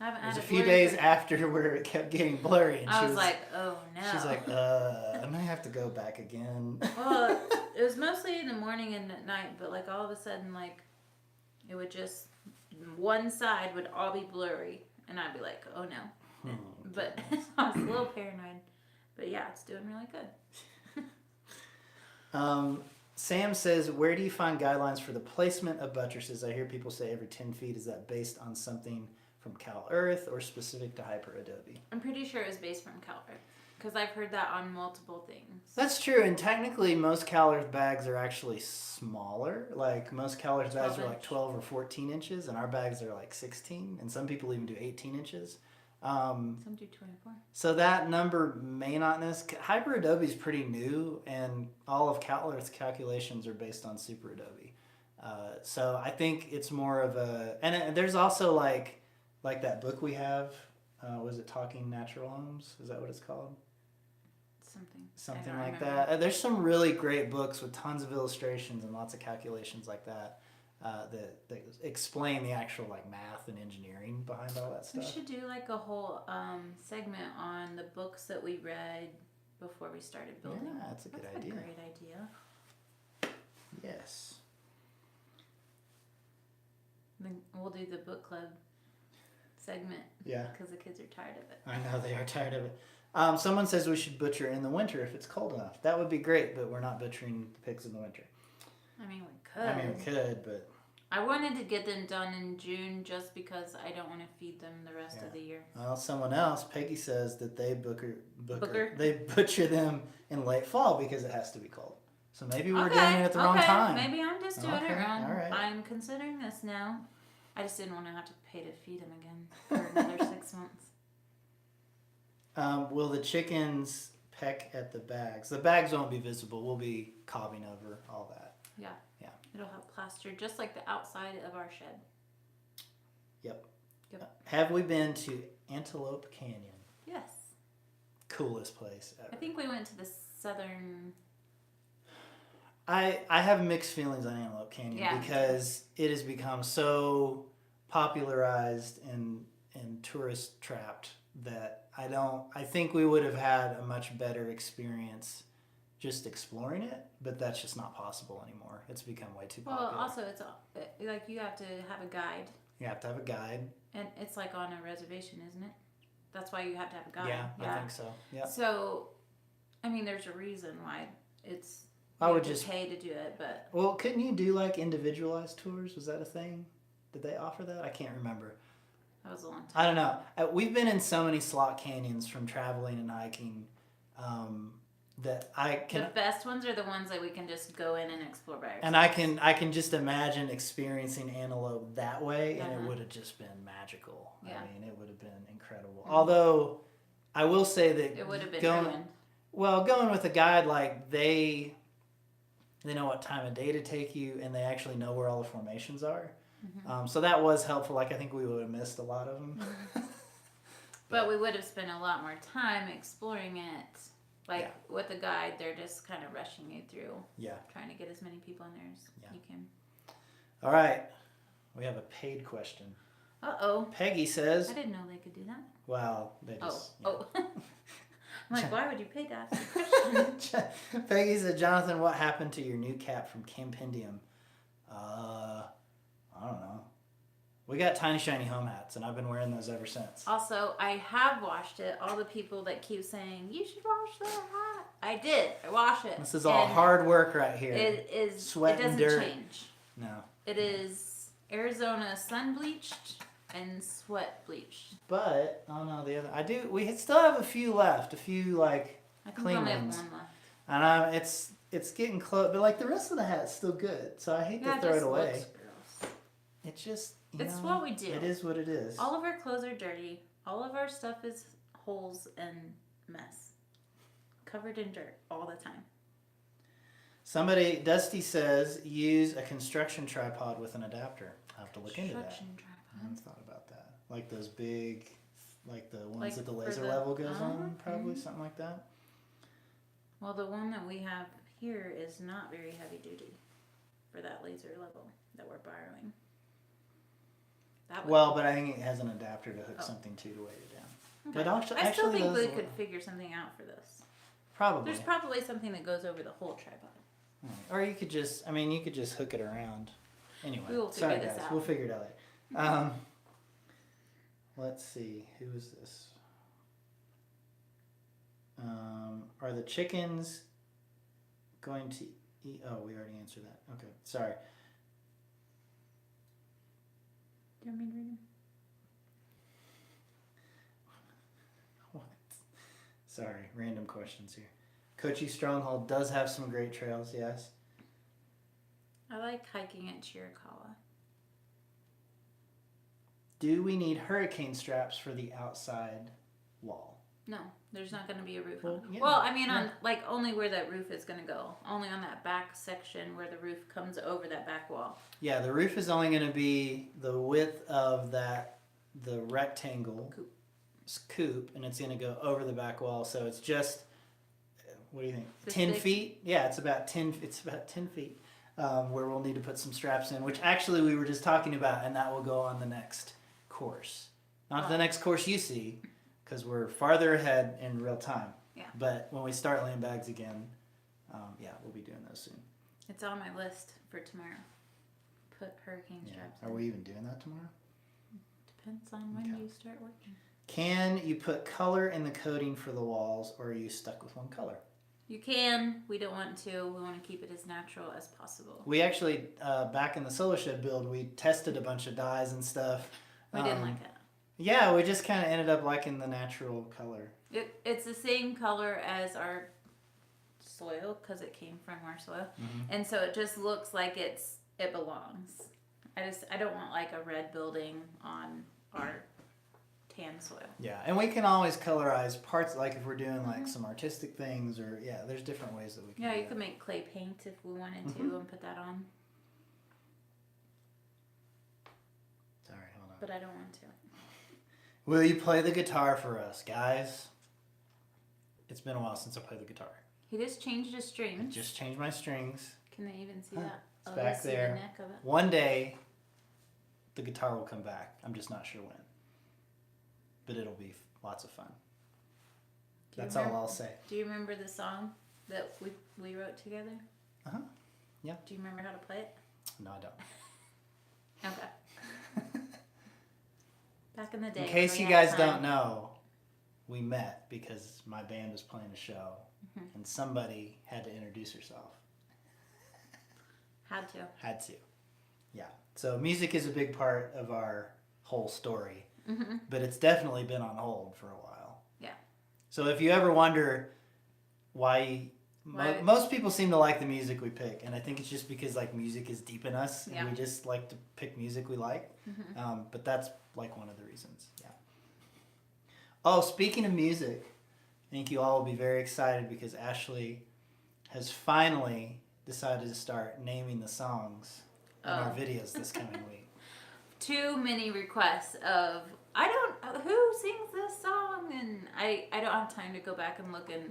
I haven't There's had a few days after where it kept getting blurry, and I was like, oh no. She's like, I might have to go back again. Well, it was mostly in the morning and at night, but like all of a sudden, like it would just one side would all be blurry, and I'd be like, oh no. But I was a little paranoid. But yeah, it's doing really good. Sam says, where do you find guidelines for the placement of buttresses? I hear people say every 10 feet. Is that based on something from Cal Earth or specific to Hyper Adobe? I'm pretty sure it was based from Cal Earth, because I've heard that on multiple things. That's true, and technically most Cal Earth bags are actually smaller. Like most Cal Earth bags are like 12 or 14 inches, and our bags are like 16, and some people even do 18 inches. Some do 24. So that number may not necessarily. Hyper Adobe is pretty new, and all of Cal Earth's calculations are based on Super Adobe. So I think it's more of a, and there's also like that book we have. Was it Talking Natural Homes? Is that what it's called? Something like that. There's some really great books with tons of illustrations and lots of calculations like that. That explain the actual like math and engineering behind all that stuff. We should do like a whole segment on the books that we read before we started building. Yeah, that's a good idea. That's a great idea. Yes. Then we'll do the book club segment. Yeah. Because the kids are tired of it. I know they are tired of it. Someone says we should butcher in the winter if it's cold enough. That would be great, but we're not butchering the pigs in the winter. I mean, we could. But I wanted to get them done in June just because I don't want to feed them the rest of the year. Well, someone else, Peggy says that they they butcher them in late fall because it has to be cold. So maybe we're doing it at the wrong time. Maybe I'm just doing it wrong. All right. I'm considering this now. I just didn't want to have to pay to feed them again for another 6 months. Will the chickens peck at the bags. The bags won't be visible. We'll be cobbing over all that. Yeah. Yeah. It'll have plaster just like the outside of our shed. Yep. Yep. Have we been to Antelope Canyon? Yes. Coolest place ever. I think we went to the southern. I have mixed feelings on Antelope Canyon because it has become so popularized and tourist trapped that I think we would have had a much better experience just exploring it, but that's just not possible anymore. It's become way too popular. Well, also it's like you have to have a guide. You have to have a guide. And it's like on a reservation, isn't it? That's why you have to have a guide. Yeah, I think so. Yeah. So, I mean, there's a reason why it's. I would just pay to do it, but. Well, couldn't you do like individualized tours? Was that a thing? Did they offer that? I can't remember. That was a long time. I don't know. We've been in so many slot canyons from traveling and hiking that I can. The best ones are the ones that we can just go in and explore by ourselves. And I can just imagine experiencing antelope that way, and it would have just been magical. Yeah. I mean, it would have been incredible. Mm-hmm. Although, I will say that it would have been ruined. Well, going with a guide, like they know what time of day to take you, and they actually know where all the formations are. Mm-hmm. So that was helpful. Like I think we would have missed a lot of them. but we would have spent a lot more time exploring it. Like with a guide, they're just kind of rushing you through. Yeah. Trying to get as many people in there as you can. All right. We have a paid question. Uh-oh. Peggy says... I didn't know they could do that. Well, they just... Oh. I'm like, why would you pay to ask a question? Peggy said, Jonathan, what happened to your new cap from Compendium? I don't know. We got Tiny Shiny Home hats, and I've been wearing those ever since. Also, I have washed it. All the people that keep saying, you should wash that hat. I did. I washed it. This is all hard work right here. It is. Sweat it doesn't and dirt. change. No. It is Arizona sun bleached and sweat bleached. But, oh no, we still have a few left. A few, like, clean ones. I only have one left. And it's getting close. But, like, the rest of the hat's still good. So I hate to throw it away. Looks gross. It's just... It's what we do. It is what it is. All of our clothes are dirty. All of our stuff is holes and mess. Covered in dirt all the time. Dusty says, use a construction tripod with an adapter. I'll have to look into that. Construction tripod? I haven't thought about that. Like those big, like the ones like that the laser level goes on, probably, something like that. Well, the one that we have here is not very heavy duty for that laser level that we're borrowing. Well, but I think it has an adapter to hook something to weight it down. Okay. But I still think we could figure something out for this. Probably. There's probably something that goes over the whole tripod. Or you could just hook it around. Anyway, we will figure this out. We'll figure it out later. Let's see. Who is this? Are the chickens going to eat? Oh, we already answered that. Okay, sorry. Do you want me to read them? What? Sorry, random questions here. Kochi Stronghold does have some great trails, yes. I like hiking at Chiricahua. Do we need hurricane straps for the outside wall? No, there's not going to be a roof on it. Well, I mean, on like only where that roof is going to go. Only on that back section where the roof comes over that back wall. Yeah, the roof is only going to be the width of the rectangle coop, and it's going to go over the back wall. So it's just, what do you think? 10 feet? Yeah, it's about 10 feet where we'll need to put some straps in, which actually we were just talking about, and that will go on the next course. Not the next course you see, because we're farther ahead in real time. Yeah. But when we start laying bags again, we'll be doing those soon. It's on my list for tomorrow. Put hurricane straps in. Are we even doing that tomorrow? Depends on when you start working. Can you put color in the coating for the walls, or are you stuck with one color? You can. We don't want to. We want to keep it as natural as possible. We actually, back in the solo shed build, we tested a bunch of dyes and stuff. We didn't like it. Yeah, we just kind of ended up liking the natural color. It's the same color as our soil because it came from our soil, and so it just looks like it belongs. I don't want like a red building on our tan soil. Yeah, and we can always colorize parts, like if we're doing like some artistic things, or there's different ways that we can. Yeah, do you that. could make clay paint if we wanted to and put that on. Sorry, hold on. But I don't want to. Will you play the guitar for us, guys? It's been a while since I played the guitar. He just changed his I strings. just changed my strings. Can they even see that? It's they back see there. the neck of it. One day, the guitar will come back. I'm just not sure when. But it'll be lots of fun. That's all I'll say. Do you remember the song that we wrote together? Uh-huh. Yeah. Do you remember how to play it? No, I don't. Okay. Back in the day. In case you guys don't know, we met because my band was playing a show and somebody had to introduce herself. Had to. Had to. Yeah. So music is a big part of our whole story, but it's definitely been on hold for a while. Yeah. So if you ever wonder why most people seem to like the music we pick, and I think it's just because like music is deep in us and we just like to pick music we like. But that's like one of the reasons. Yeah. Oh, speaking of music, I think you all will be very excited because Ashley has finally decided to start naming the songs in our videos this coming week. Too many requests of who sings this song, and I don't have time to go back and look and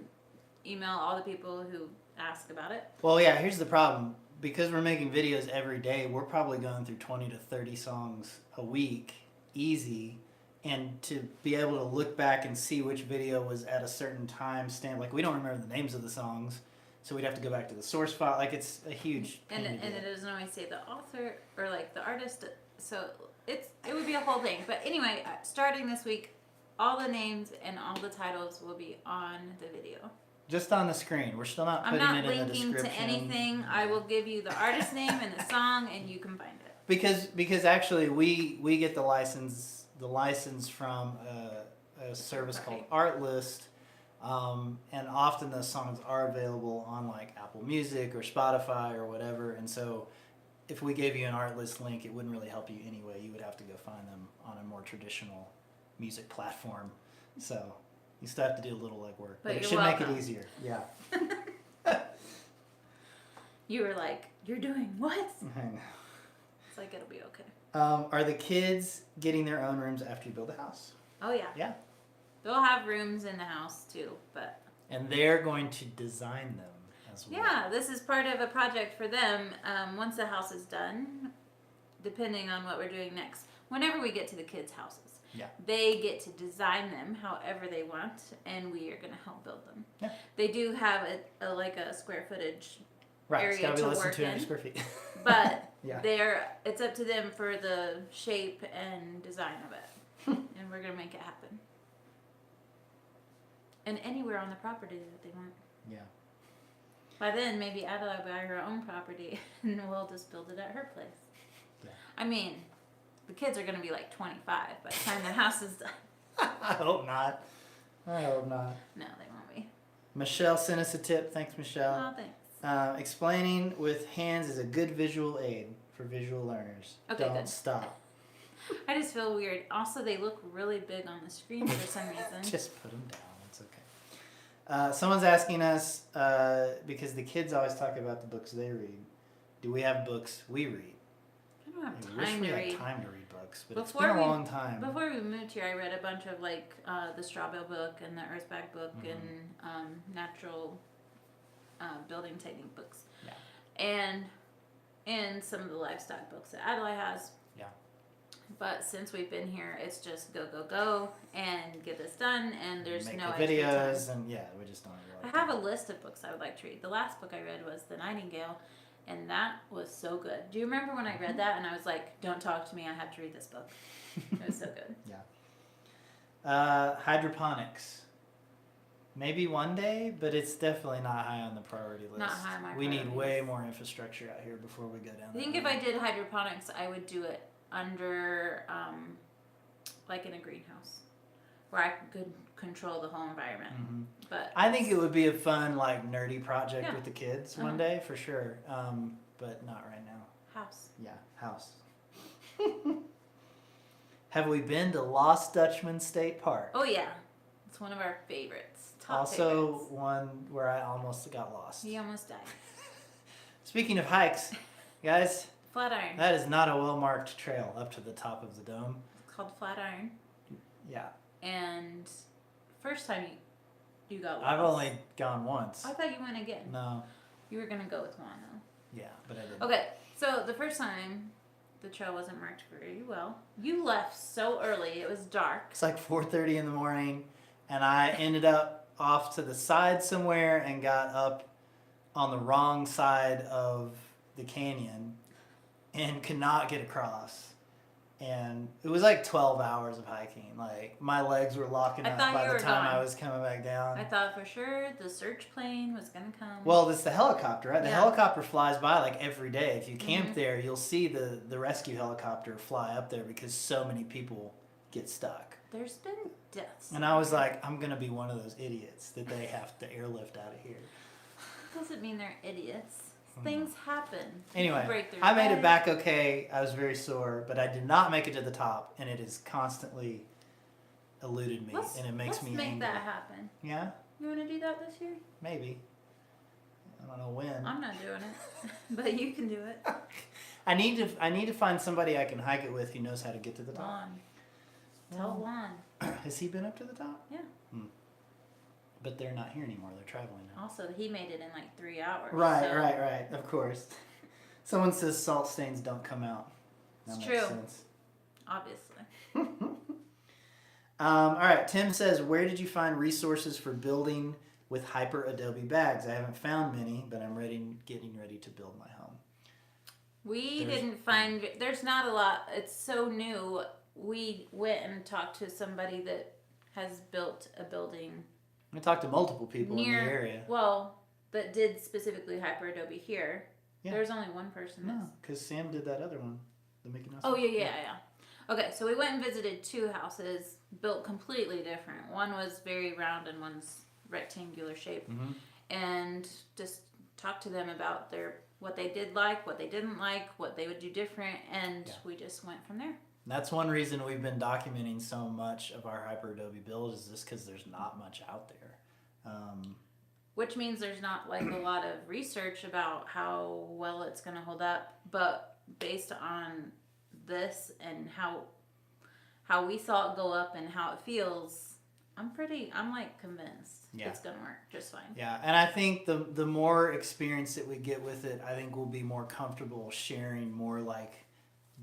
email all the people who ask about it. Well, yeah, here's the problem. Because we're making videos every day, we're probably going through 20 to 30 songs a week, easy. And to be able to look back and see which video was at a certain time stamp, like we don't remember the names of the songs, so we'd have to go back to the source file. Like it's a huge pain and it doesn't always say the author or like the artist, so it would be a whole thing. But anyway, starting this week, all the names and all the titles will be on the video. Just on the screen. We're still not I'm putting not it in the linking description. to anything. I will give you the artist name and the song, and you can find it. Because actually we get the license from a service called Artlist, and often those songs are available on like Apple Music or Spotify or whatever. And so if we gave you an Artlist link, it wouldn't really help you anyway. You would have to go find them on a more traditional music platform. So you still have to do a little legwork, but it should make it easier. Yeah. You were like, "You're doing what?" I know. It's like it'll be okay. Are the kids getting their own rooms after you build a house? Oh yeah. Yeah. They'll have rooms in the house too, but. And they're going to design them as well. Yeah, this is part of a project for them. Once the house is done, depending on what we're doing next, whenever we get to the kids' houses, they get to design them however they want, and we are going to help build them. Yeah. They do have a square footage Right, it's got to be less than work 200 in. square feet. But Yeah. it's up to them for the shape and design of it, and we're going to make it happen. And anywhere on the property that they want. Yeah. By then, maybe Adela will buy her own property, and we'll just build it at her place. Yeah. I mean, the kids are going to be like 25 by the time the house is done. I hope not. I hope not. No, they won't be. Michelle sent us a tip. Thanks, Michelle. Oh, thanks. Explaining with hands is a good visual aid for visual learners. Okay, Don't good. stop. I just feel weird. Also, they look really big on the screen for some reason. Just put them down. It's okay. Someone's asking us, because the kids always talk about the books they read, do we have books we read? I don't have I wish time we to had read. time to read books, but Before it's been a we- long time. Before we moved here, I read a bunch of like the Strawbell book and the Earthbag book and natural building technique books. Yeah. And some of the livestock books that Adelaide has. Yeah. But since we've been here, it's just go, go, go and get this done, and there's Make no the extra videos, time. and yeah, we just don't I have have a list of books I would like to read. The last book I read was The Nightingale, and that was so good. Do you remember when I read that and I was like, don't talk to me, I have to read this book. It was so good. Yeah. Hydroponics. Maybe one day, but it's definitely not high on the priority list. Not high on my We need priorities. way more infrastructure out here before we go down I that think if road. I did hydroponics, I would do it under, like in a greenhouse, where I could control the whole environment. Mhm. But I think it would be a fun, like, nerdy project Yeah. with the kids one day, for sure. But not right now. house. Yeah, house. Have we been to Lost Dutchman State Park? Oh yeah, it's one of our favorites. Top Also, favorites. one where I almost got lost. He almost died. Speaking of hikes, guys, Flatiron. that is not a well-marked trail up to the top of the dome. It's called Flatiron. Yeah. And first time you got lost. I've only gone once. I thought you went again. No. You were gonna go with Juan though. Yeah, but I didn't. Okay, so the first time the trail wasn't marked very well. You left so early; it was dark. It's like 4:30 in the morning, and I ended up off to the side somewhere and got up on the wrong side of the canyon and could not get across. And it was like 12 hours of hiking. Like, my legs were locking up by the time I was coming back down. I thought for sure the search plane was gonna come. Well, it's the helicopter, right? The Yeah. helicopter flies by like every day. If you camp there, you'll see the rescue helicopter fly up there because so many people get stuck. There's been deaths. And I was like, I'm going to be one of those idiots that they have to airlift out of here. Doesn't mean they're idiots. Things happen. Anyway, Break their I made leg. it back okay. I was very sore, but I did not make it to the top, and it has constantly eluded me, and it makes me Let's make angry. that happen. Yeah? You want to do that this year? Maybe. I don't know when. I'm not doing it, but you can do it. I need to find somebody I can hike it with who knows how to get to the top. Juan. Tell Juan. Has he been up to the top? Yeah. But they're not here anymore. They're traveling now. Also, he made it in like 3 hours. Right, so right. Of course. Someone says salt stains don't come out. That It's makes true. sense. Obviously. All right. Tim says, where did you find resources for building with hyper adobe bags? I haven't found many, but I'm getting ready to build my home. There's not a lot. It's so new. We went and talked to somebody that has built a building I talked to multiple people in the area. Well, that did specifically hyper adobe here. Yeah. There's only one person. No, because Sam did that other one, the Mickey Mouse. Oh one. yeah. Okay, so we went and visited 2 houses built completely different. One was very round and one's rectangular shape, and just talked to them about what they did like, what they didn't like, what they would do different, and we just went from there. That's one reason we've been documenting so much of our hyper adobe build is just because there's not much out there. Which means there's not like a lot of research about how well it's going to hold up, but based on this and how we saw it go up and how it feels, I'm like convinced it's going to work just fine. Yeah, and I think the more experience that we get with it, I think we'll be more comfortable sharing more like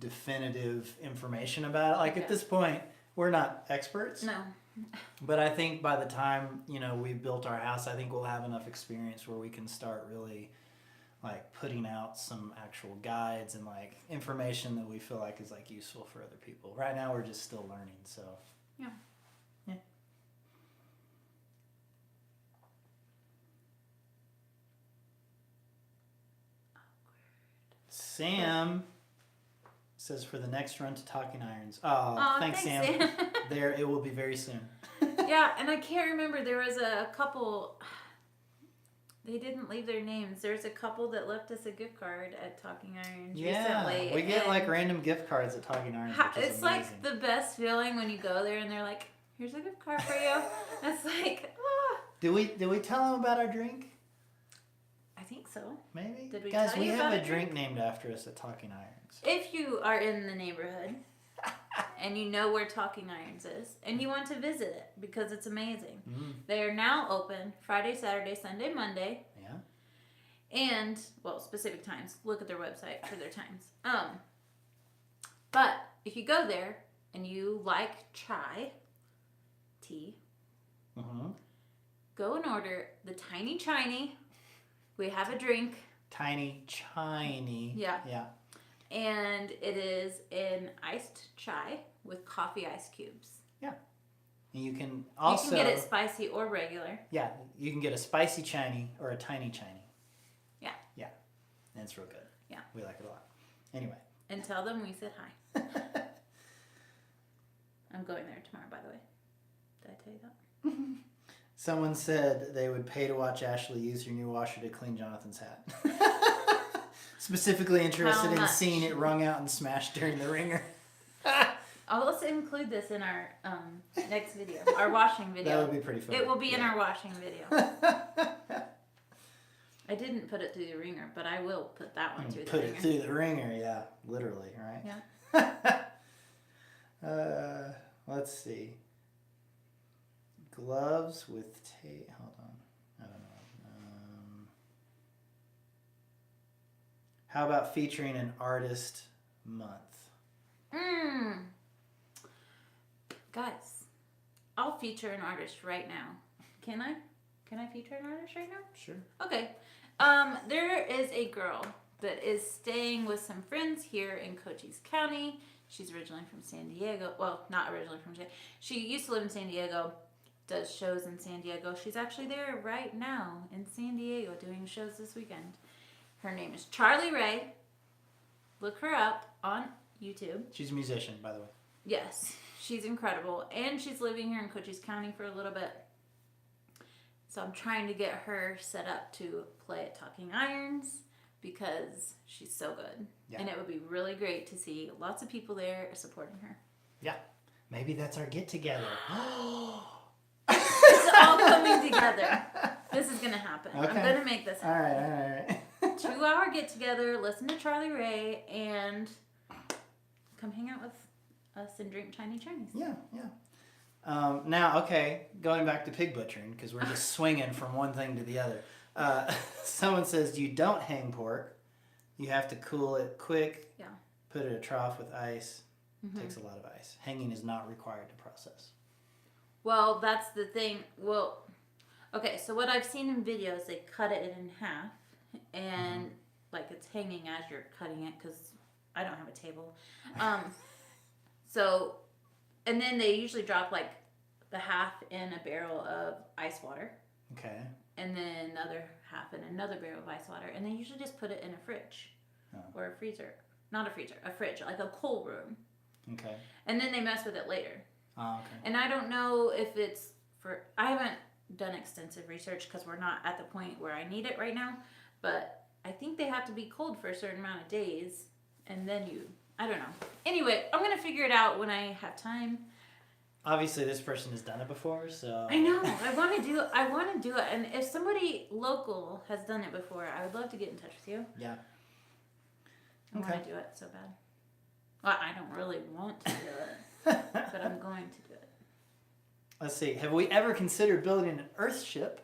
definitive information about it. Like at this point, we're not experts. No. But I think by the time, we've built our house, I think we'll have enough experience where we can start really like putting out some actual guides and like information that we feel like is like useful for other people. Right now we're just still learning, so. Yeah. Sam says for the next run to Talking Irons. Oh, thanks Sam. There, it will be very soon. Yeah, and I can't remember. There was a couple. They didn't leave their names. There's a couple that left us a gift card at Talking Irons recently. We get like random gift cards at Talking Irons. Which is it's amazing. like the best feeling when you go there and they're like, "Here's a gift card for you." It's like, ah. Did we tell them about our drink? I think so. Maybe. Did we Guys, tell we you have about a drink named after us at Talking Irons. If you are in the neighborhood and you know where Talking Irons is and you want to visit it because it's amazing, they are now open Friday, Saturday, Sunday, Monday. Yeah. And, well, specific times. Look at their website for their times. But if you go there and you like tea, go and order the Tiny Chiny. We have a drink. Tiny Chiny. Yeah. Yeah. And it is an iced chai with coffee ice cubes. Yeah. And you can also... You can get it spicy or regular. Yeah. You can get a spicy Chiny or a tiny Chiny. Yeah. Yeah. And it's real good. Yeah. We like it a lot. Anyway. And tell them we said hi. I'm going there tomorrow, by the way. Did I tell you that? Someone said they would pay to watch Ashley use your new washer to clean Jonathan's hat. Specifically interested in seeing it wrung out and smashed during the ringer. Oh, let's include this in our next video, our washing video. That would be pretty fun. It will be in our washing video. I didn't put it through the ringer, but I will put that one through the ringer. Put it through the ringer, yeah, literally, right? Yeah. Let's see. Gloves with tape. Hold on. I don't know. How about featuring an artist month? Guys, I'll feature an artist right now. Can I? Can I feature an artist right now? Sure. Okay. There is a girl that is staying with some friends here in Cochise County. She's originally from San Diego. Well, not originally from San Diego. She used to live in San Diego, does shows in San Diego. She's actually there right now in San Diego doing shows this weekend. Her name is Charlie Ray. Look her up on YouTube. She's a musician, by the way. Yes, she's incredible. And she's living here in Cochise County for a little bit. So I'm trying to get her set up to play at Talking Irons because she's so good. Yeah. And it would be really great to see lots of people there supporting her. Yeah. Maybe that's our get together. It's all coming together. This is going to happen. Okay. I'm going to make this happen. All right. 2-hour get together, listen to Charlie Ray, and come hang out with us and drink Chinese. Yeah. Now, okay, going back to pig butchering, because we're just swinging from one thing to the other. Someone says you don't hang pork. You have to cool it quick. Yeah. Put it in a trough with ice. Takes a lot of ice. Hanging is not required to process. Well, that's the thing. Well, okay, so what I've seen in videos, they cut it in half, and like it's hanging as you're cutting it, because I don't have a table. So, and then they usually drop like the half in a barrel of ice water. Okay. And then another half in another barrel of ice water. And they usually just put it in a fridge or a freezer. Not a freezer, a fridge, like a cold room. Okay. And then they mess with it later. Oh, okay. And I don't know if it's I haven't done extensive research because we're not at the point where I need it right now. But I think they have to be cold for a certain amount of days. And then I don't know. Anyway, I'm going to figure it out when I have time. Obviously, this person has done it before, so... I know. I want to do it. And if somebody local has done it before, I would love to get in touch with you. Yeah. I want to do it so bad. Well, I don't really want to do it, but I'm going to do it. Let's see. Have we ever considered building an earth ship?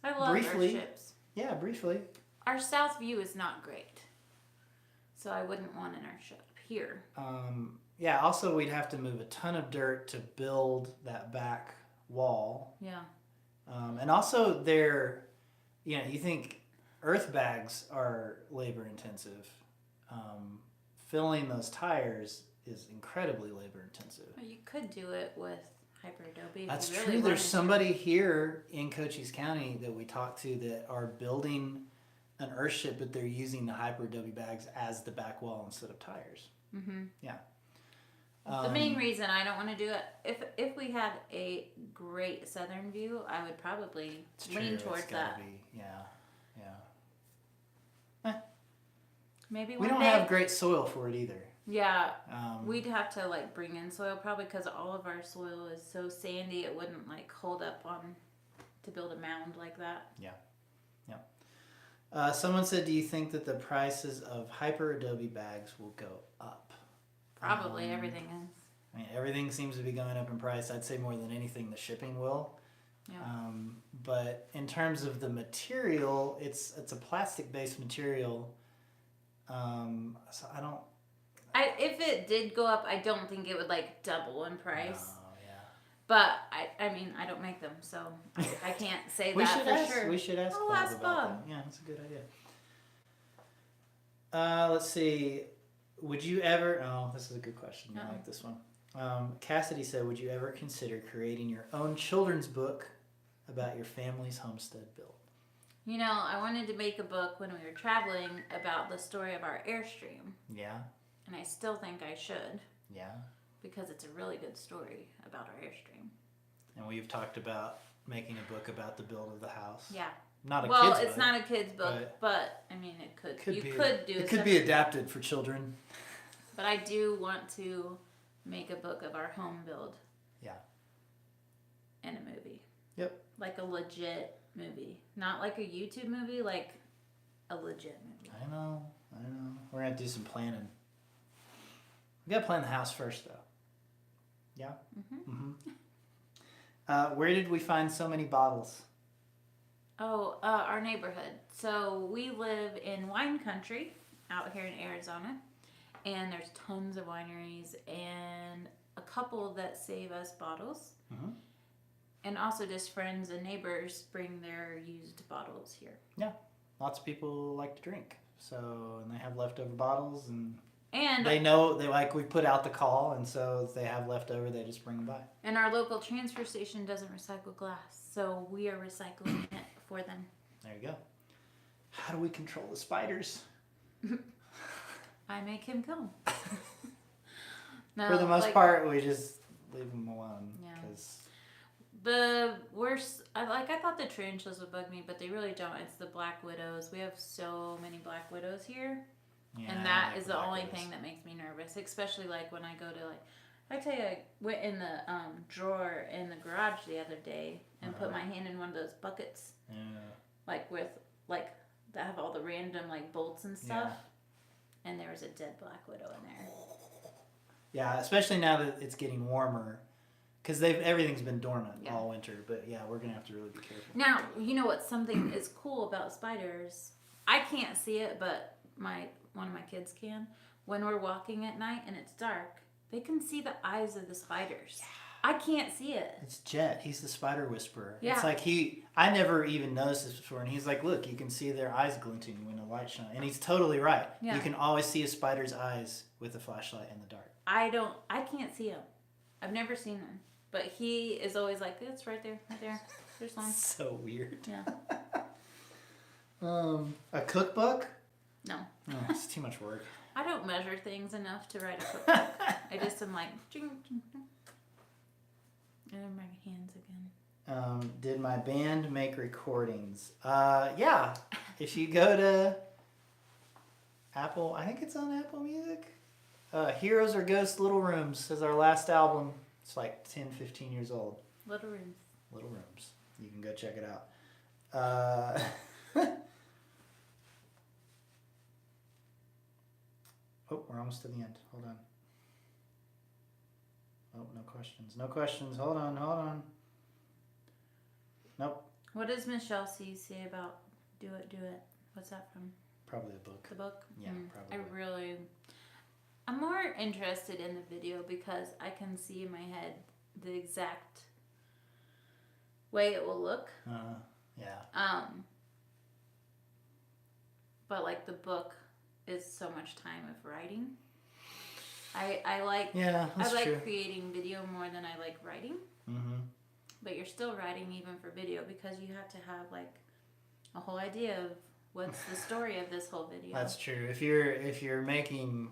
I love earth ships. Yeah, briefly. Our south view is not great, so I wouldn't want an earth ship here. Yeah, also we'd have to move a ton of dirt to build that back wall. Yeah. And also you think earth bags are labor intensive. Filling those tires is incredibly labor intensive. Well, you could do it with Hyper Adobe. That's true. There's somebody here in Cochise County that we talked to that are building an earth ship, but they're using the Hyper Adobe bags as the back wall instead of tires. Mm-hmm. Yeah. The main reason I don't want to do it, if we had a great southern view, I would probably lean towards that. Yeah. Maybe we don't have great soil for it either. Yeah, we'd have to like bring in soil probably because all of our soil is so sandy it wouldn't like hold up to build a mound like that. Yeah. Someone said, do you think that the prices of Hyper Adobe bags will go up? Probably everything is. I mean, everything seems to be going up in price. I'd say more than anything, the shipping will. Yeah. But in terms of the material, it's a plastic-based material. So I don't. If it did go up, I don't think it would like double in price. Oh yeah. But I mean, I don't make them, so I can't say that for sure. We should ask I'll Bob ask about Bob. that. Yeah, that's a good idea. Let's see. Would you ever... Oh, this is a good question. I like this one. Cassidy said, would you ever consider creating your own children's book about your family's homestead build? You know, I wanted to make a book when we were traveling about the story of our Airstream. Yeah. And I still think I should. Yeah. Because it's a really good story about our Airstream. And we've talked about making a book about the build of the house. Yeah. Not a kid's book. Well, it's not a kid's book, but I mean, it could be adapted for children. But I do want to make a book of our home build. Yeah. And a movie. Yep. Like a legit movie. Not like a YouTube movie, like a legit movie. I know. We're going to do some planning. We got to plan the house first, though. Yeah? Where did we find so many bottles? Oh, our neighborhood. So we live in wine country out here in Arizona. And there's tons of wineries and a couple that save us bottles. And also just friends and neighbors bring their used bottles here. Yeah. Lots of people like to drink. So, and they have leftover bottles and they we put out the call, and so if they have leftover, they just bring them by. And our local transfer station doesn't recycle glass, so we are recycling it for them. There you go. How do we control the spiders? I make him come. No, for the most part, we just leave them alone. Yeah. Cause the worst, I thought the tarantulas would bug me, but they really don't. It's the black widows. We have so many black widows here. Yeah, and that is the only thing that makes me nervous, especially like when I go to I tell you, I went in the drawer in the garage the other day and put my hand in one of those buckets. Yeah. That have all the random bolts and stuff. Yeah. And there was a dead black widow in there. Yeah, especially now that it's getting warmer. Because everything's been dormant all winter. But yeah, we're going to have to really be careful. Now, you know what something is cool about spiders? I can't see it, but one of my kids can. When we're walking at night and it's dark, they can see the eyes of the spiders. Yeah. I can't see it. It's Jet. He's the spider whisperer. Yeah. It's like I never even noticed this before. And he's like, look, you can see their eyes glinting when the light shines. And he's totally right. Yeah. You can always see a spider's eyes with a flashlight in the dark. I can't see him. I've never seen him. But he is always like, it's right there. There's one. So weird. Yeah. A cookbook? No. Oh, it's too much work. I don't measure things enough to write a cookbook. I just am like, ching, ching, ching. And then my hands again. Did my band make recordings? Yeah. If you go to Apple, I think it's on Apple Music. Heroes or Ghosts Little Rooms is our last album. It's like 10, 15 years old. Little Rooms. You can go check it out. Oh, we're almost to the end. Hold on. Oh, no questions. Hold on. Nope. What does Michelle C say about Do It? What's that from? Probably a book. The book? Yeah, probably. I'm more interested in the video because I can see in my head the exact way it will look. Yeah. But the book is so much time of writing. I like true. creating video more than I like writing. Mm-hmm. But you're still writing even for video because you have to have a whole idea of what's the story of this whole video. That's true. If you're making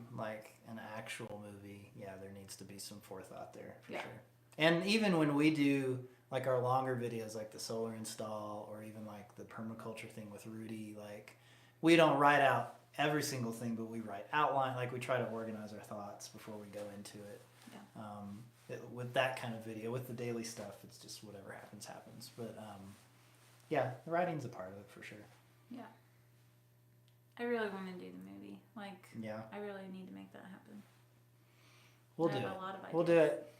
an actual movie, there needs to be some forethought there for sure. And even when we do our longer videos, like the solar install, or even the permaculture thing with Rudy, we don't write out every single thing, but we write outline. We try to organize our thoughts before we go into it. Yeah. With that kind of video, with the daily stuff, it's just whatever happens. But the writing's a part of it for sure. Yeah. I really want to do the movie. I really need to make that happen. We'll do it. A lot of ideas. We'll do it.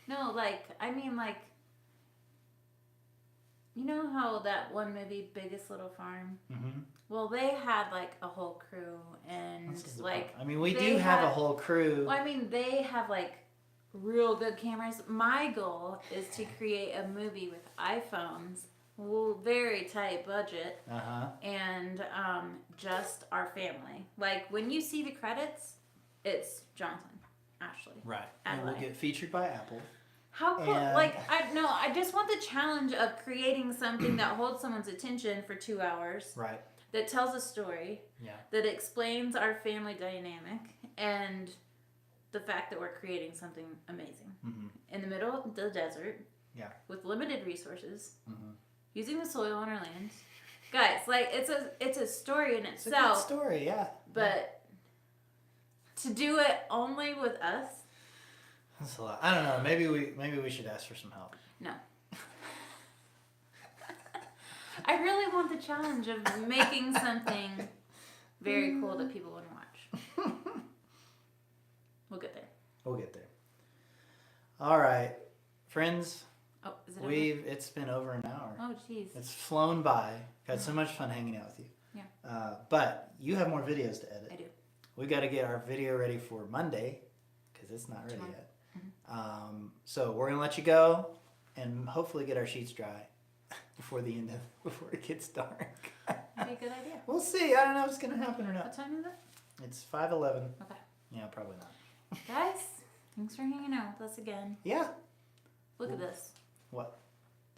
No, you know how that one movie, Biggest Little Farm? Mm-hmm. Well, they had a whole crew and we do have a whole crew. Well, they have real good cameras. My goal is to create a movie with iPhones, very tight budget, and just our family. When you see the credits, it's Jonathan, Ashley, right, and we'll get featured by Apple. How cool! I just want the challenge of creating something that holds someone's attention for 2 hours. Right. That tells a story. Yeah. That explains our family dynamic and the fact that we're creating something amazing. Mm-hmm. In the middle of the desert. Yeah. With limited resources. Mm-hmm. Using the soil on our land. Guys, it's a story in itself. It's a good story, yeah. But to do it only with us. That's a lot. I don't know. Maybe we should ask for some help. No. I really want the challenge of making something very cool that people want to watch. We'll get there. We'll get there. All right, friends. Oh, is it over? It's been over an hour. Oh, jeez. It's flown by. Had so much fun hanging out with you. Yeah. But you have more videos to edit. I do. We got to get our video ready for Monday because it's not ready yet. Mm-hmm. So we're gonna let you go and hopefully get our sheets dry before it gets dark. That'd be a good idea. We'll see. I don't know if it's gonna happen or not. What time is it? It's 5:11. Okay. Yeah, probably not. Guys, thanks for hanging out with us again. Yeah. Look at this. What?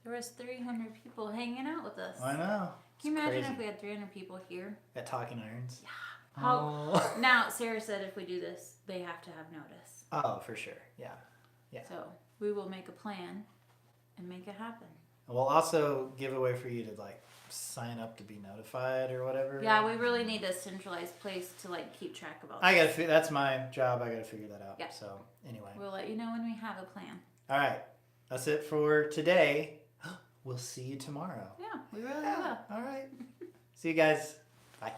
There was 300 people hanging out with us. I know. Can you imagine crazy. if we had 300 people here? At Talking Irons. Yeah. Now, Sarah said if we do this, they have to have notice. Oh, for sure. Yeah. Yeah. So we will make a plan and make it happen. We'll also give a way for you to sign up to be notified or whatever. Yeah, we really need a centralized place to keep track of all I this. gotta. That's my job. I gotta figure that out. Yeah. So anyway. We'll let you know when we have a plan. All right. That's it for today. We'll see you tomorrow. Yeah, we really will. All right. See you guys. Bye.